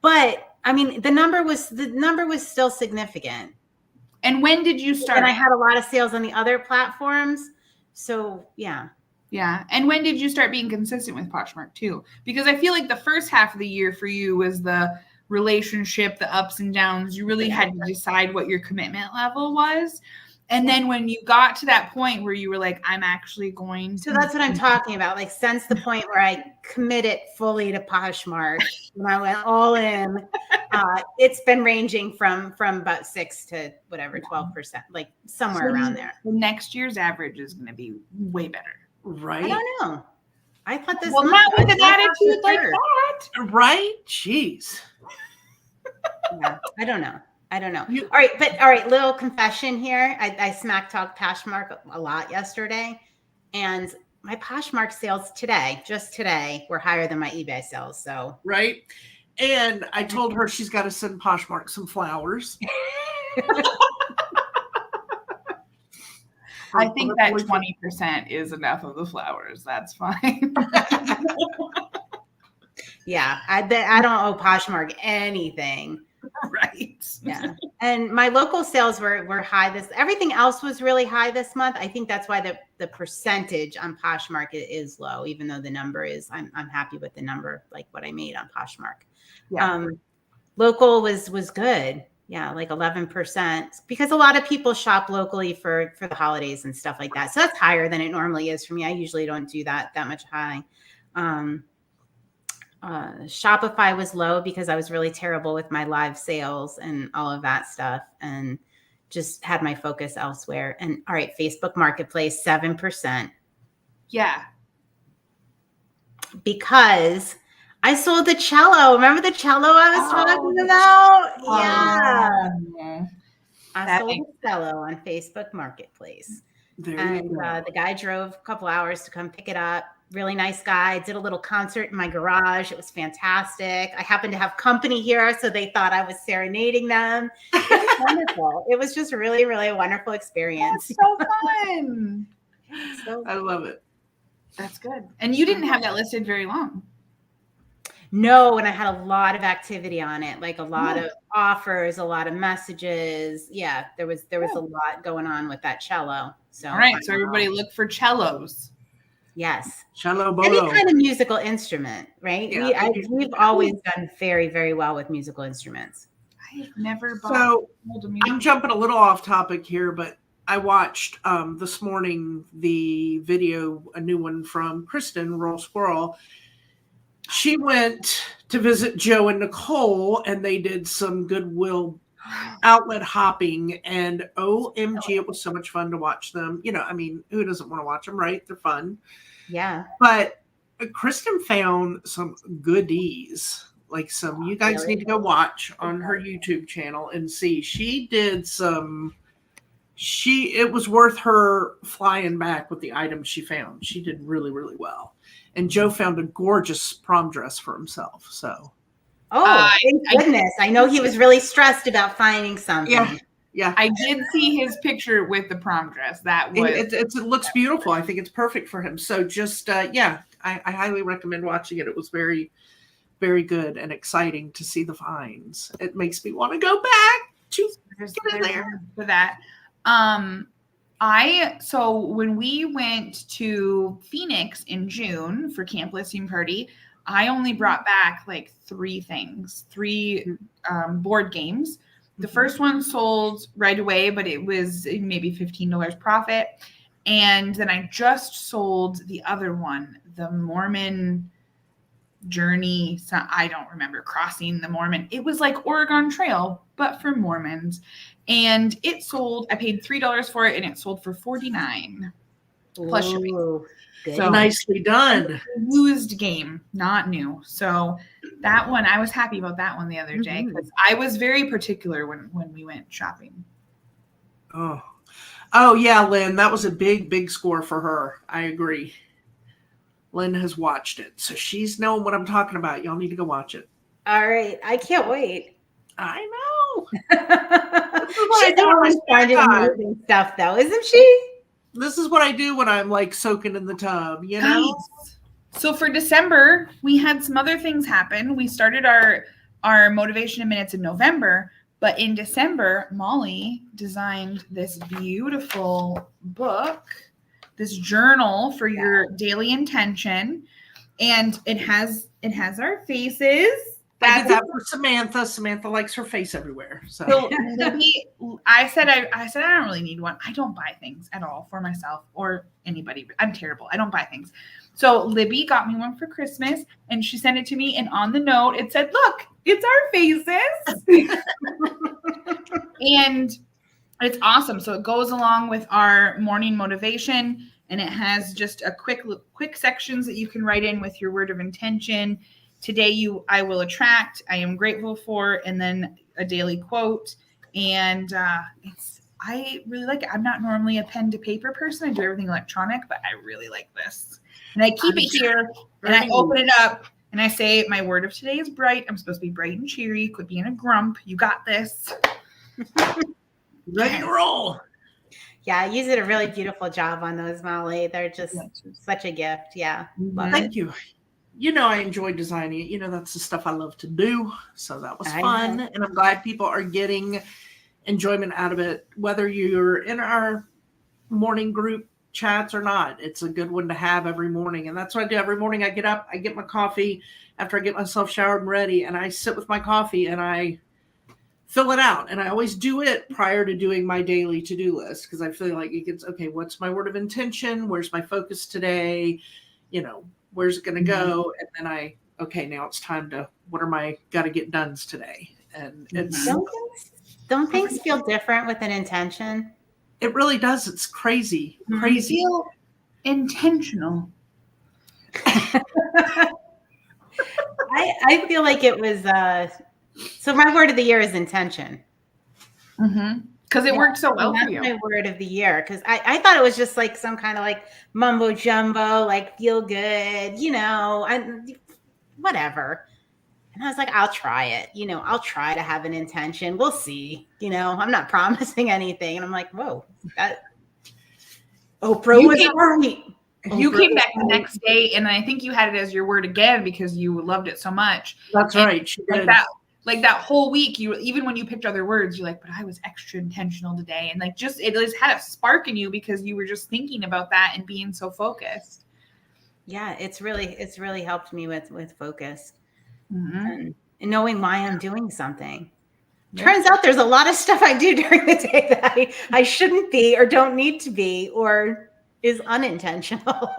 Speaker 3: But I mean, the number was still significant.
Speaker 2: And when did you start?
Speaker 3: And I had a lot of sales on the other platforms. So yeah.
Speaker 2: Yeah. And when did you start being consistent with Poshmark too? Because I feel like the first half of the year for you was the relationship, the ups and downs. You really had to decide what your commitment level was. And then when you got to that point where you were like, I'm actually going to.
Speaker 3: So that's what I'm talking about. Like since the point where I committed fully to Poshmark, when I went all in, it's been ranging from about 6 to whatever, 12%, like somewhere around there.
Speaker 2: The next year's average is going to be way better.
Speaker 1: Right.
Speaker 3: I don't know. I thought this.
Speaker 2: Well, not with an attitude like that.
Speaker 1: Right? Jeez.
Speaker 3: Yeah, I don't know. All right. Little confession here. I smack talked Poshmark a lot yesterday, and my Poshmark sales just today, were higher than my eBay sales. So
Speaker 1: right. And I told her she's got to send Poshmark some flowers.
Speaker 2: I think that 20% is enough of the flowers. That's fine.
Speaker 3: Yeah, I don't owe Poshmark anything.
Speaker 2: Right.
Speaker 3: Yeah. And my local sales were high. Everything else was really high this month. I think that's why the percentage on Poshmark is low, even though the number is, I'm happy with the number, like what I made on Poshmark. Yeah. Local was good. Yeah, like 11%, because a lot of people shop locally for the holidays and stuff like that. So that's higher than it normally is for me. I usually don't do that much high. Shopify was low because I was really terrible with my live sales and all of that stuff, and just had my focus elsewhere. And all right, Facebook Marketplace, 7%.
Speaker 2: Yeah.
Speaker 3: Because I sold the cello. Remember the cello I was talking about? Yeah. I sold the cello on Facebook Marketplace. And the guy drove a couple hours to come pick it up. Really nice guy. Did a little concert in my garage. It was fantastic. I happened to have company here, so they thought I was serenading them. It was wonderful. It was just really, really a wonderful experience.
Speaker 2: That's so fun.
Speaker 1: I love it.
Speaker 2: That's good. And you didn't have that listed very long.
Speaker 3: No, and I had a lot of activity on it, like a lot of offers, a lot of messages. Yeah, there was a lot going on with that cello. So
Speaker 2: all right, so everybody look for cellos.
Speaker 3: Yes.
Speaker 1: Cello
Speaker 3: Any
Speaker 1: bolo.
Speaker 3: kind of musical instrument, right?
Speaker 1: Yeah,
Speaker 3: We've always done very, very well with musical instruments.
Speaker 2: I've never bought
Speaker 1: So
Speaker 2: a music.
Speaker 1: I'm jumping a little off topic here, but I watched this morning the video, a new one from Kristen Roll Squirrel. She went to visit Joe and Nicole, and they did some Goodwill outlet hopping, and OMG, it was so much fun to watch them. You know, I mean, who doesn't want to watch them, right? They're fun.
Speaker 3: Yeah.
Speaker 1: But Kristen found some goodies, like some, you guys need to go watch on her YouTube channel and see. She did some, it was worth her flying back with the items she found. She did really, really well. And Joe found a gorgeous prom dress for himself. So,
Speaker 3: thank goodness. I know he was really stressed about finding something.
Speaker 1: Yeah.
Speaker 2: I did see his picture with the prom dress. That was
Speaker 1: it looks beautiful. I think it's perfect for him. So just I highly recommend watching it. It was very, very good and exciting to see the finds. It makes me want to go back to get in there
Speaker 2: for that. So when we went to Phoenix in June for Camp Listening Party, I only brought back like three board games. The first one sold right away, but it was maybe $15 profit. And then I just sold the other one, the Mormon Journey. So I don't remember, Crossing the Mormon. It was like Oregon Trail, but for Mormons. And it sold, I paid $3 for it, and it sold for $49 plus shipping.
Speaker 1: So nicely done.
Speaker 2: Used game, not new. So that one, I was happy about that one the other day because I was very particular when we went shopping.
Speaker 1: Oh yeah, Lynn, that was a big, big score for her. I agree. Lynn has watched it, so she's knowing what I'm talking about. Y'all need to go watch it.
Speaker 3: All right, I can't wait.
Speaker 1: I know.
Speaker 3: She's always finding amazing stuff, though, isn't she?
Speaker 1: This is what I do when I'm like soaking in the tub, you know?
Speaker 2: So for December, we had some other things happen. We started our Motivation in Minutes in November, but in December, Molly designed this beautiful book, this journal for your daily intention, and it has our faces.
Speaker 1: I did that for Samantha. Samantha likes her face everywhere. So
Speaker 2: I said I don't really need one. I don't buy things at all for myself or anybody. I'm terrible. I don't buy things. So Libby got me one for Christmas, and she sent it to me. And on the note, it said, "Look, it's our faces," and it's awesome. So it goes along with our morning motivation, and it has just a quick sections that you can write in with your word of intention. Today, I will attract, I am grateful for, and then a daily quote. And I really like it. I'm not normally a pen to paper person. I do everything electronic, but I really like this. And I keep it here, and I open it up, and I say, my word of today is bright. I'm supposed to be bright and cheery. Could be in a grump. You got this.
Speaker 1: Ready to roll.
Speaker 3: Yeah, you did a really beautiful job on those, Molly. They're just such a gift. Yeah.
Speaker 1: Thank you. You know, I enjoy designing it. You know, that's the stuff I love to do. So that was fun. And I'm glad people are getting enjoyment out of it, whether you're in our morning group chats or not. It's a good one to have every morning. And that's what I do every morning. I get up, I get my coffee after I get myself showered and ready, and I sit with my coffee and I fill it out. And I always do it prior to doing my daily to-do list because I feel like it gets, okay, what's my word of intention? Where's my focus today? You know, where's it going to go? And then now it's time to, what are my got to get done's today? And it's
Speaker 3: don't things feel different with an intention?
Speaker 1: It really does. It's crazy.
Speaker 2: I feel intentional.
Speaker 3: I feel like it was so my word of the year is intention.
Speaker 2: Because it worked so well for you.
Speaker 3: That's my word of the year. Because I thought it was just like some kind of like mumbo jumbo, like feel good, you know, whatever. And I was like, I'll try it. You know, I'll try to have an intention. We'll see. You know, I'm not promising anything. And I'm like, whoa, Oprah was right.
Speaker 2: You came back the next day, and I think you had it as your word again because you loved it so much.
Speaker 1: That's right. She did.
Speaker 2: Like that whole week, even when you picked other words, you're like, but I was extra intentional today. And like, just, it just had a spark in you because you were just thinking about that and being so focused.
Speaker 3: Yeah, it's really helped me with focus
Speaker 2: Mm-hmm.
Speaker 3: and knowing why I'm doing something.
Speaker 1: Yeah.
Speaker 3: Turns out there's a lot of stuff I do during the day that I shouldn't be or don't need to be or is unintentional.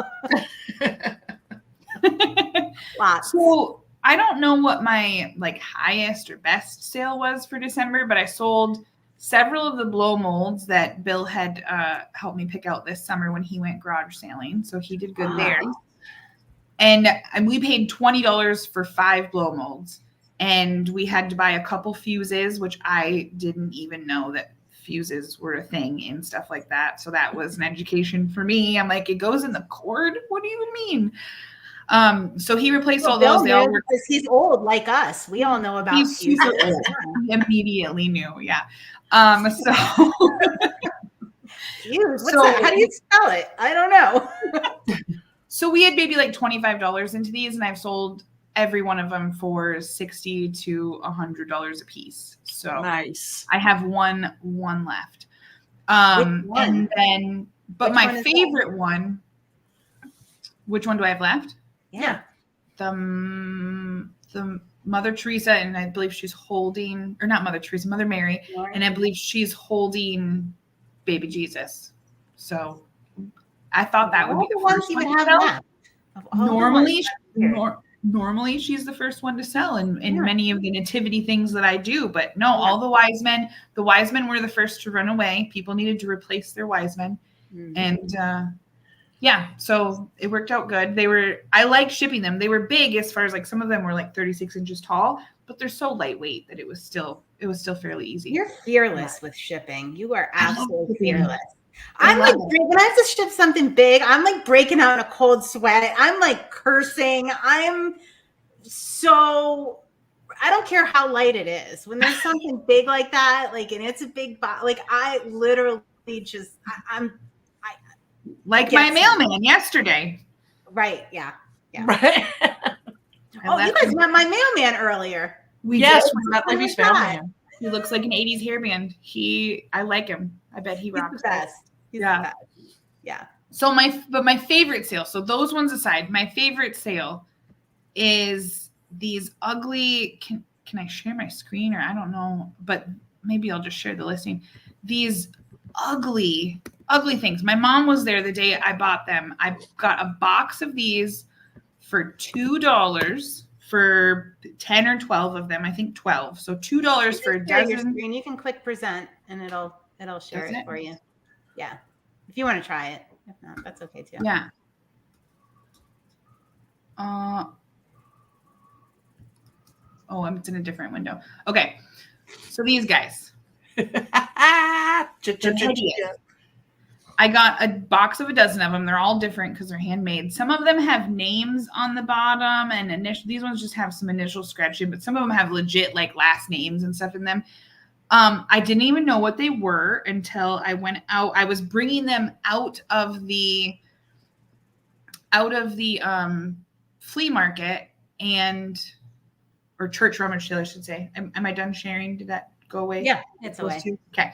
Speaker 3: Lots.
Speaker 2: So I don't know what my like highest or best sale was for December, but I sold several of the blow molds that Bill had helped me pick out this summer when he went garage sailing. So he did good there. And we paid $20 for 5 blow molds. And we had to buy a couple fuses, which I didn't even know that fuses were a thing and stuff like that. So that was an education for me. I'm like, it goes in the cord? What do you even mean? So he replaced all those. They all were,
Speaker 3: because he's old like us. We all know about
Speaker 2: he's
Speaker 3: fuses.
Speaker 2: super old. He immediately knew, yeah. So
Speaker 3: Fuse. What's that? How do you spell it? I don't know.
Speaker 2: So we had maybe like $25 into these, and I've sold every one of them for $60 to $100 a piece. So
Speaker 1: Nice.
Speaker 2: I have one left.
Speaker 3: Which one?
Speaker 2: And then, but
Speaker 3: Which
Speaker 2: my
Speaker 3: one is
Speaker 2: favorite one. Which one do I have left?
Speaker 3: Yeah.
Speaker 2: The Mother Teresa, and I believe she's holding, or not Mother Teresa, Mother Mary, and I believe she's holding baby Jesus. So I thought that would be the first one to sell. Normally she's the first one to sell in many of the nativity things that I do, but no, all the wise men were the first to run away. People needed to replace their wise men. And so it worked out good. I like shipping them. They were big as far as like some of them were like 36 inches tall, but they're so lightweight that it was still fairly easy.
Speaker 3: You're fearless with shipping. You are absolutely fearless. I'm like, when I have to ship something big, I'm like breaking out in a cold sweat. I'm like cursing. I don't care how light it is. When there's something big like that, like, and it's a big box, like I literally just,
Speaker 2: like my mailman yesterday.
Speaker 3: Right. Yeah.
Speaker 1: Right.
Speaker 3: You guys met my mailman earlier.
Speaker 1: We met Libby's mailman.
Speaker 2: He looks like an 80s hairband. I like him. I bet he rocks.
Speaker 3: He's the best. He's the best. Yeah.
Speaker 2: So my favorite sale, so those ones aside, my favorite sale is these ugly, can I share my screen, or I don't know, but maybe I'll just share the listing. These ugly things. My mom was there the day I bought them. I got a box of these for $2 for 10 or 12 of them. I think 12. So $2 for a dozen.
Speaker 3: Your screen. You can click present and it'll share it for you. Yeah. If you want to try it. If not, that's okay too.
Speaker 2: Yeah. It's in a different window. Okay. So these guys. I got a box of a dozen of them. They're all different because they're handmade. Some of them have names on the bottom, and these ones just have some initial scratching, but some of them have legit like last names and stuff in them. I didn't even know what they were until I went out. I was bringing them out of the flea market or church rummage sale, I should say. Am I done sharing? Did that go away?
Speaker 3: Yeah, it's away.
Speaker 2: Okay.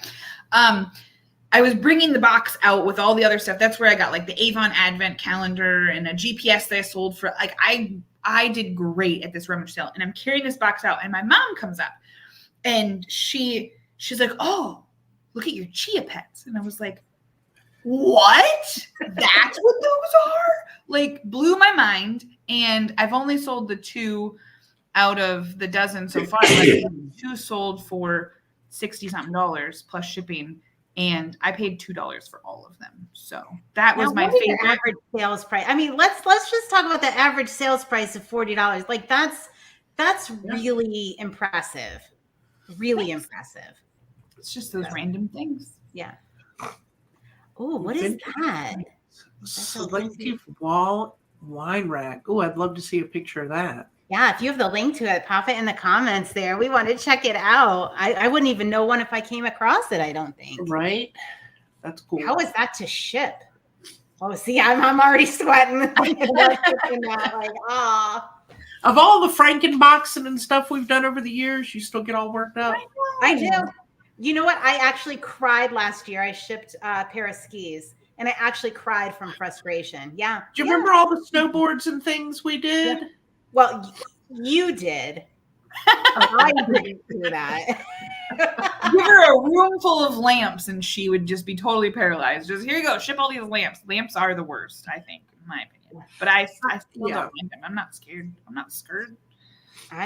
Speaker 2: I was bringing the box out with all the other stuff. That's where I got like the Avon Advent calendar and a GPS that I sold for, like, I did great at this rummage sale, and I'm carrying this box out, and my mom comes up and she's like, "Oh, look at your chia pets." And I was like, "What? That's what those are?" Like, blew my mind. And I've only sold the 2 out of the dozen so far. Like, 2 sold for $60-something plus shipping. And I paid $2 for all of them. So that was my favorite.
Speaker 3: Average sales price. I mean, let's just talk about the average sales price of $40. Like that's really impressive. Really impressive.
Speaker 2: It's just those random things.
Speaker 3: Yeah. Oh, what is that?
Speaker 1: Selective wall wine rack. Oh, I'd love to see a picture of that.
Speaker 3: Yeah, if you have the link to it, pop it in the comments there. We want to check it out. I wouldn't even know one if I came across it, I don't think.
Speaker 1: Right? That's cool.
Speaker 3: How is that to ship? Oh, see, I'm already sweating. Of
Speaker 1: all the Frankenboxing and stuff we've done over the years, you still get all worked up?
Speaker 3: I do. You know what? I actually cried last year. I shipped a pair of skis. And I actually cried from frustration. Yeah.
Speaker 1: Do you remember all the snowboards and things we did?
Speaker 3: Yeah. Well, you did. I didn't do that.
Speaker 2: Give her a room full of lamps and she would just be totally paralyzed. Just, here you go, ship all these lamps. Lamps are the worst, I think, in my opinion. But I still don't mind them. I'm not scared. I'm not scared.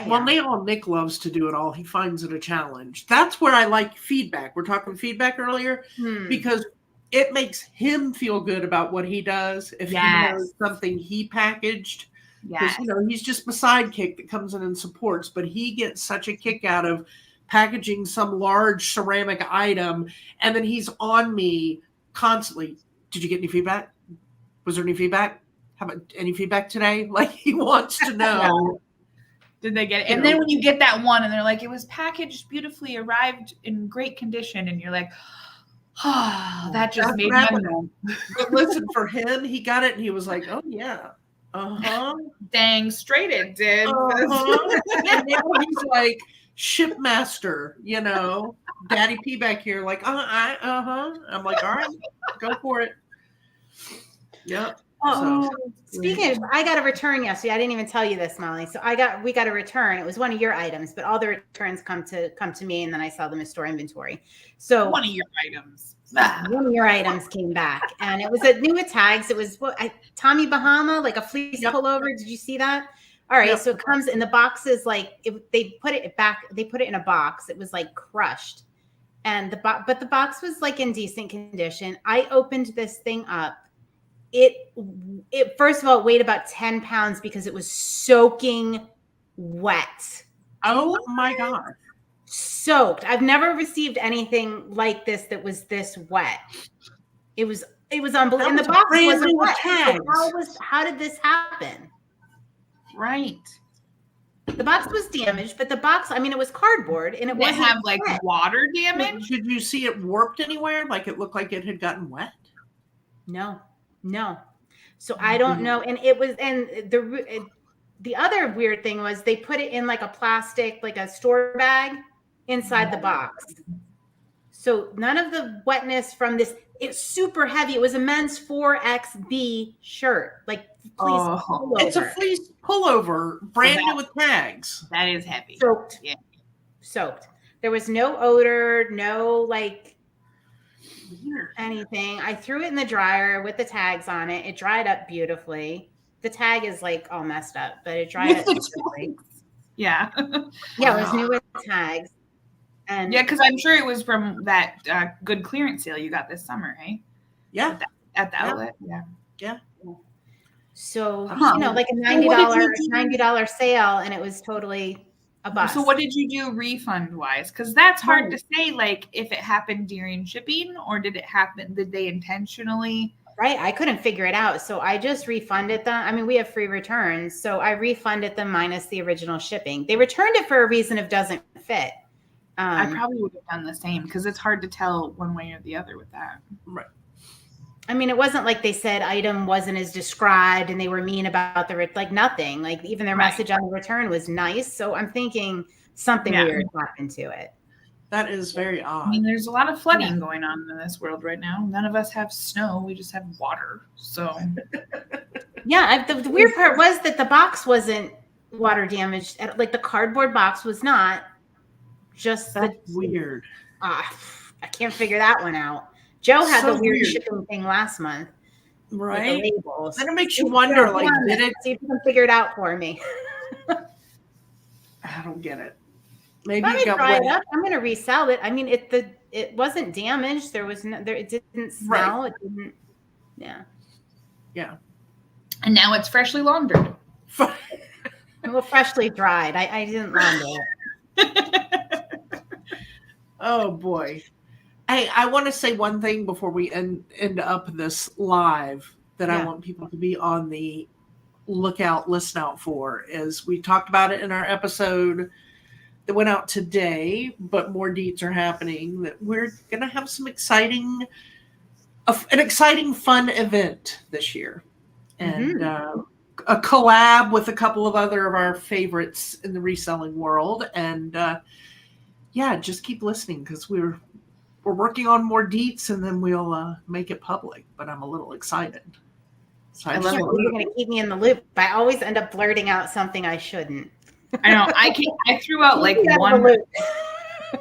Speaker 1: Well, Nick loves to do it all. He finds it a challenge. That's where I like feedback. We're talking feedback earlier because it makes him feel good about what he does. If he knows something he packaged, because he's just a sidekick that comes in and supports, but he gets such a kick out of packaging some large ceramic item, and then he's on me constantly. Did you get any feedback? Was there any feedback? How about any feedback today? Like, he wants to know.
Speaker 2: Did they get it? And then when you get that one and they're like, it was packaged beautifully, arrived in great condition, and you're like, oh, that just made me know.
Speaker 1: But listen, for him, he got it and he was like, oh yeah.
Speaker 2: Dang straight it did.
Speaker 1: And now he's like shipmaster, Daddy P back here, like, I'm like, all right, go for it. Yep.
Speaker 3: Speaking of, I got a return yesterday. I didn't even tell you this, Molly. So we got a return. It was one of your items, but all the returns come to me, and then I sell them as store inventory. So
Speaker 2: one of your items.
Speaker 3: One of your items came back, and it was a new with tags. It was Tommy Bahama, like a fleece pullover. Did you see that? All right, so it comes in the boxes like they put it back. They put it in a box. It was like crushed, and but the box was like in decent condition. I opened this thing up. It first of all weighed about 10 pounds because it was soaking wet.
Speaker 1: Oh my God.
Speaker 3: Soaked. I've never received anything like this that was this wet. It was unbelievable. And the box wasn't wet. So how did this happen?
Speaker 2: Right.
Speaker 3: The box was damaged, but the box, it was cardboard and it wasn't
Speaker 2: have like wet. Water damage.
Speaker 1: Did you see it warped anywhere? Like it looked like it had gotten wet?
Speaker 3: No. So I don't know. And it was, and the other weird thing was they put it in like a plastic, like a store bag inside the box. So none of the wetness from this, it's super heavy. It was a men's 4XB shirt, like fleece pullover.
Speaker 1: It's a fleece pullover, brand new with tags.
Speaker 2: That is heavy.
Speaker 3: Soaked. Yeah. Soaked. There was no odor, no anything. I threw it in the dryer with the tags on it. It dried up beautifully. The tag is like all messed up, but it dried up beautifully.
Speaker 2: Yeah.
Speaker 3: Yeah, it was new with tags. And
Speaker 2: because I'm sure it was from that good clearance sale you got this summer, hey?
Speaker 1: Yeah.
Speaker 2: At the outlet.
Speaker 1: Yeah.
Speaker 3: So, like a $90 sale, and it was totally a bust.
Speaker 2: So what did you do refund wise? Because that's hard to say, like if it happened during shipping or did they intentionally?
Speaker 3: Right. I couldn't figure it out. So I just refunded them. We have free returns. So I refunded them minus the original shipping. They returned it for a reason if doesn't fit.
Speaker 2: I probably would have done the same because it's hard to tell one way or the other with that.
Speaker 1: Right.
Speaker 3: It wasn't like they said item wasn't as described and they were mean about nothing. Like even their message on the return was nice. So I'm thinking something weird happened to it. That
Speaker 1: is very odd.
Speaker 2: There's a lot of flooding going on in this world right now. None of us have snow. We just have water. So
Speaker 3: the weird part was that the box wasn't water damaged. Like the cardboard box was not.
Speaker 1: That's weird.
Speaker 3: I can't figure that one out. Joe had the weird shipping thing last month.
Speaker 1: Right.
Speaker 3: With the labels.
Speaker 1: Then it makes you wonder, did it?
Speaker 3: See if you can figure it out for me.
Speaker 1: I don't get it. Maybe
Speaker 3: I'm going to resell it. It wasn't damaged. There was it didn't smell. Right. It didn't. Yeah.
Speaker 1: Yeah.
Speaker 2: And now it's freshly laundered.
Speaker 3: Well, freshly dried. I didn't launder it.
Speaker 1: Oh boy. Hey, I want to say one thing before we end up this live that I want people to be on the listen out for. Is we talked about it in our episode that went out today, but more deets are happening, that we're going to have some exciting, fun event this year. And a collab with a couple of other of our favorites in the reselling world. And just keep listening because we're we're working on more deets, and then we'll make it public. But I'm a little excited. So
Speaker 3: You're going to keep me in the loop. I always end up blurting out something I shouldn't.
Speaker 2: I know. I threw out like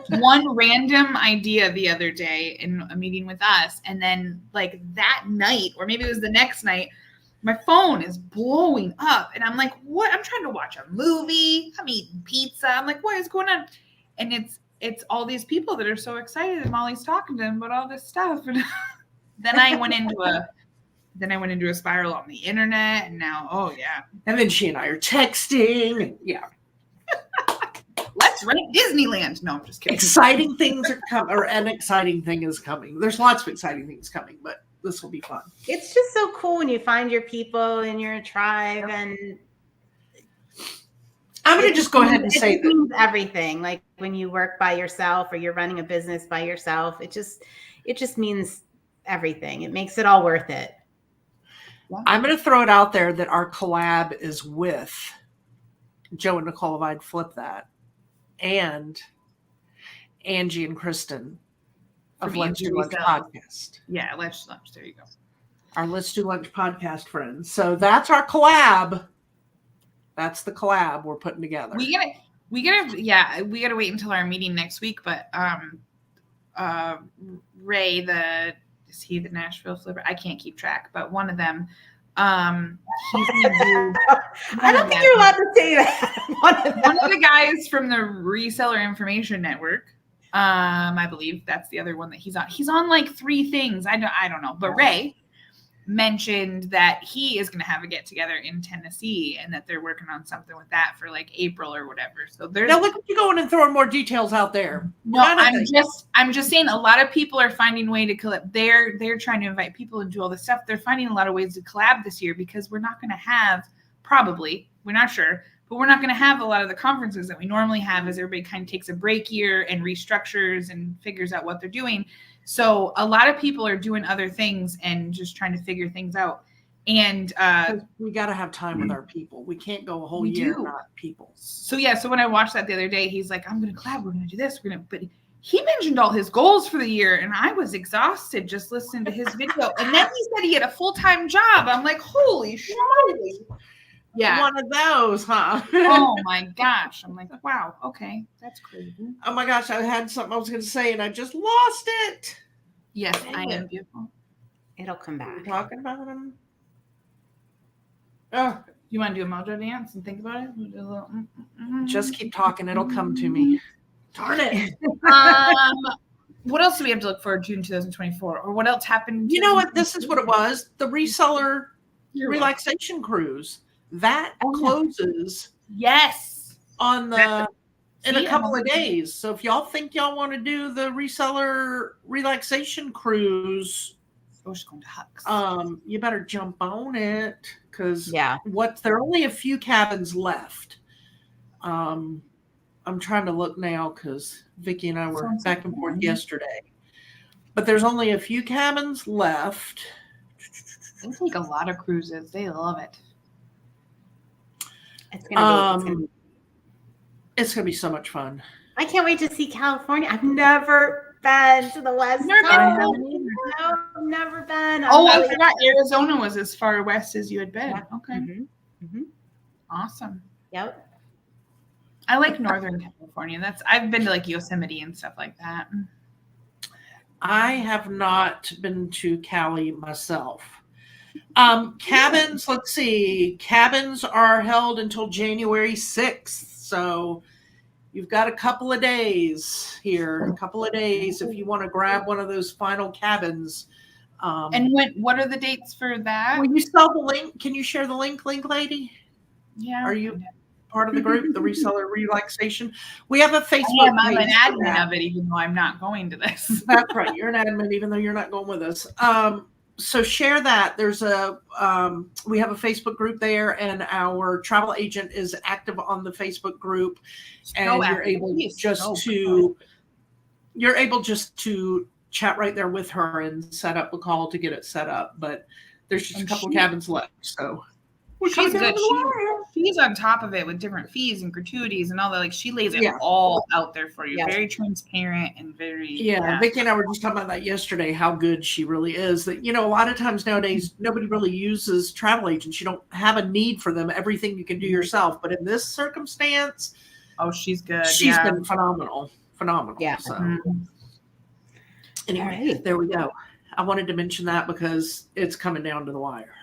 Speaker 2: one random idea the other day in a meeting with us, and then like that night, or maybe it was the next night, my phone is blowing up, and I'm like, "What? I'm trying to watch a movie. I'm eating pizza. I'm like, what is going on?" And it's all these people that are so excited, and Molly's talking to them about all this stuff, and then I went into a spiral on the internet, and now, oh yeah,
Speaker 1: and then she and I are texting, and yeah.
Speaker 2: Let's rent Disneyland. No, I'm just kidding.
Speaker 1: Exciting things are coming, or an exciting thing is coming. There's lots of exciting things coming, but this will be fun.
Speaker 3: It's just so cool when you find your people in your tribe, and
Speaker 1: I'm going to just go ahead and say
Speaker 3: that everything. Like when you work by yourself or you're running a business by yourself, it just means everything. It makes it all worth it.
Speaker 1: I'm going to throw it out there that our collab is with Joe and Nicole, if I'd flip that, and Angie and Kristen of Let's Do Lunch podcast.
Speaker 2: Yeah, Let's Do Lunch. There you go.
Speaker 1: Our Let's Do Lunch podcast friends. So that's our collab. That's the collab we're putting together.
Speaker 2: We gotta wait until our meeting next week. But Ray, is he the Nashville flipper? I can't keep track, but one of them. He's gonna do.
Speaker 3: I don't think you're allowed to say that.
Speaker 2: One of the guys from the Reseller Information Network. I believe that's the other one that he's on. He's on like 3 things. I don't know. But Ray mentioned that he is going to have a get together in Tennessee, and that they're working on something with that for like April or whatever. So there's
Speaker 1: now look at you going and throwing more details out there.
Speaker 2: No, I'm just saying a lot of people are finding a way to collab. They're trying to invite people and do all this stuff. They're finding a lot of ways to collab this year, because we're not going to have, probably, we're not sure, but we're not going to have a lot of the conferences that we normally have, as everybody kind of takes a break year and restructures and figures out what they're doing. So a lot of people are doing other things and just trying to figure things out. And
Speaker 1: we got to have time with our people. We can't go a whole year without people.
Speaker 2: So yeah, so when I watched that the other day, he's like, I'm going to collab. We're going to do this. But he mentioned all his goals for the year, and I was exhausted just listening to his video. And then he said he had a full-time job. I'm like, holy shit. Yeah.
Speaker 1: One of those, huh?
Speaker 2: Oh my gosh. I'm like, wow. Okay. That's crazy.
Speaker 1: Oh my gosh. I had something I was going to say and I just lost it.
Speaker 2: Yes, I am beautiful.
Speaker 3: It'll come back.
Speaker 1: We're talking about them. Oh,
Speaker 2: you want to do a mojo dance and think about it? We'll do a little,
Speaker 1: just keep talking. It'll come to me. Darn it.
Speaker 2: What else do we have to look forward to in 2024? Or what else happened?
Speaker 1: You know what? This is what it was. The Reseller relaxation cruise. That closes on in a couple of days. So if y'all think y'all want to do the Reseller relaxation cruise, you better jump on it, because there are only a few cabins left. I'm trying to look now because Vicki and I were back and forth yesterday, but there's only a few cabins left.
Speaker 2: They take a lot of cruises. They love it.
Speaker 3: It's gonna
Speaker 1: be so much fun.
Speaker 3: I can't wait to see California. I've never been to the West Coast. No, I've never been.
Speaker 2: I forgot Arizona was as far west as you had been. Yeah. Okay.
Speaker 3: Mm-hmm.
Speaker 2: Awesome.
Speaker 3: Yep.
Speaker 2: I like Northern California. I've been to like Yosemite and stuff like that.
Speaker 1: I have not been to Cali myself. Cabins, let's see. Cabins are held until January 6th. So you've got a couple of days here, if you want to grab one of those final cabins.
Speaker 2: And what are the dates for that?
Speaker 1: Will you sell the link? Can you share the link lady?
Speaker 2: Yeah.
Speaker 1: Are you part of the group, the Reseller Relaxation? We have a Facebook page.
Speaker 2: I'm an admin of it, even though I'm not going to this.
Speaker 1: That's right. You're an admin, even though you're not going with us. So share that. There's we have a Facebook group there, and our travel agent is active on the Facebook group, and you're able just to chat right there with her and set up a call to get it set up. But there's just a couple cabins left. So We're
Speaker 2: She's
Speaker 1: coming down
Speaker 2: good.
Speaker 1: to the wire.
Speaker 2: She's on top of it with different fees and gratuities and all that. Like she lays it
Speaker 1: Yeah.
Speaker 2: all out there for you.
Speaker 3: Yeah.
Speaker 2: Very transparent and very
Speaker 1: Yeah, Vicki and I were just talking about that yesterday, how good she really is. That, you know, a lot of times nowadays, nobody really uses travel agents. You don't have a need for them. Everything you can do yourself. But in this circumstance,
Speaker 2: Oh, she's good.
Speaker 1: she's been phenomenal. Phenomenal.
Speaker 2: Yeah.
Speaker 1: So
Speaker 2: Mhm.
Speaker 1: anyway,
Speaker 3: Alright.
Speaker 1: there we go. I wanted to mention that because it's coming down to the wire.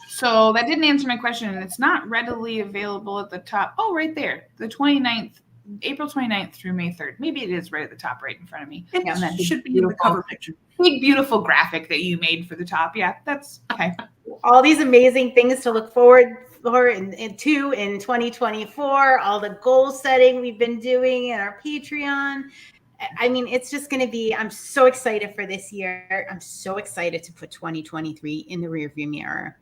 Speaker 2: So that didn't answer my question. And it's not readily available at the top. Oh, right there. The 29th, April 29th through May 3rd. Maybe it is right at the top, right in front of me.
Speaker 1: It
Speaker 2: And that
Speaker 1: should be in the cover picture.
Speaker 2: big, beautiful graphic that you made for the top. Yeah, that's okay.
Speaker 3: All these amazing things to look forward for in 2024, all the goal setting we've been doing in our Patreon. I mean, it's just going to be, I'm so excited for this year. I'm so excited to put 2023 in the rearview mirror.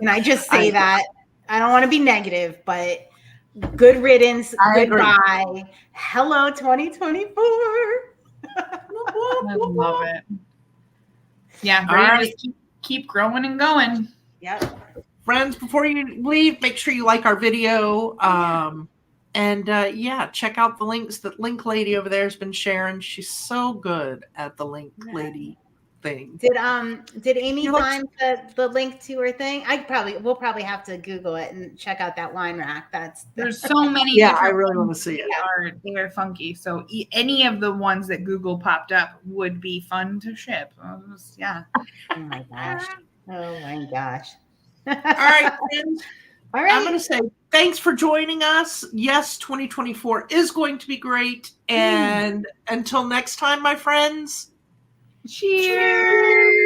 Speaker 3: And I just say that. I don't want to be negative, but good riddance, goodbye. Hello, 2024.
Speaker 2: I love it. Yeah,
Speaker 1: All
Speaker 2: ready
Speaker 1: right.
Speaker 2: to just keep growing and going.
Speaker 3: Yep.
Speaker 1: Friends, before you leave, make sure you like our video. And check out the links that Link Lady over there has been sharing. She's so good at the Link Lady thing.
Speaker 3: Did Amy find the link to her thing? We'll probably have to Google it and check out that wine rack.
Speaker 2: There's so many.
Speaker 1: Yeah, I really want to see it.
Speaker 2: They're funky. So any of the ones that Google popped up would be fun to ship. Yeah.
Speaker 3: Oh my gosh. Oh my gosh.
Speaker 1: All right, friends.
Speaker 3: All right.
Speaker 1: I'm going to say thanks for joining us. Yes, 2024 is going to be great. And until next time, my friends.
Speaker 2: Cheers.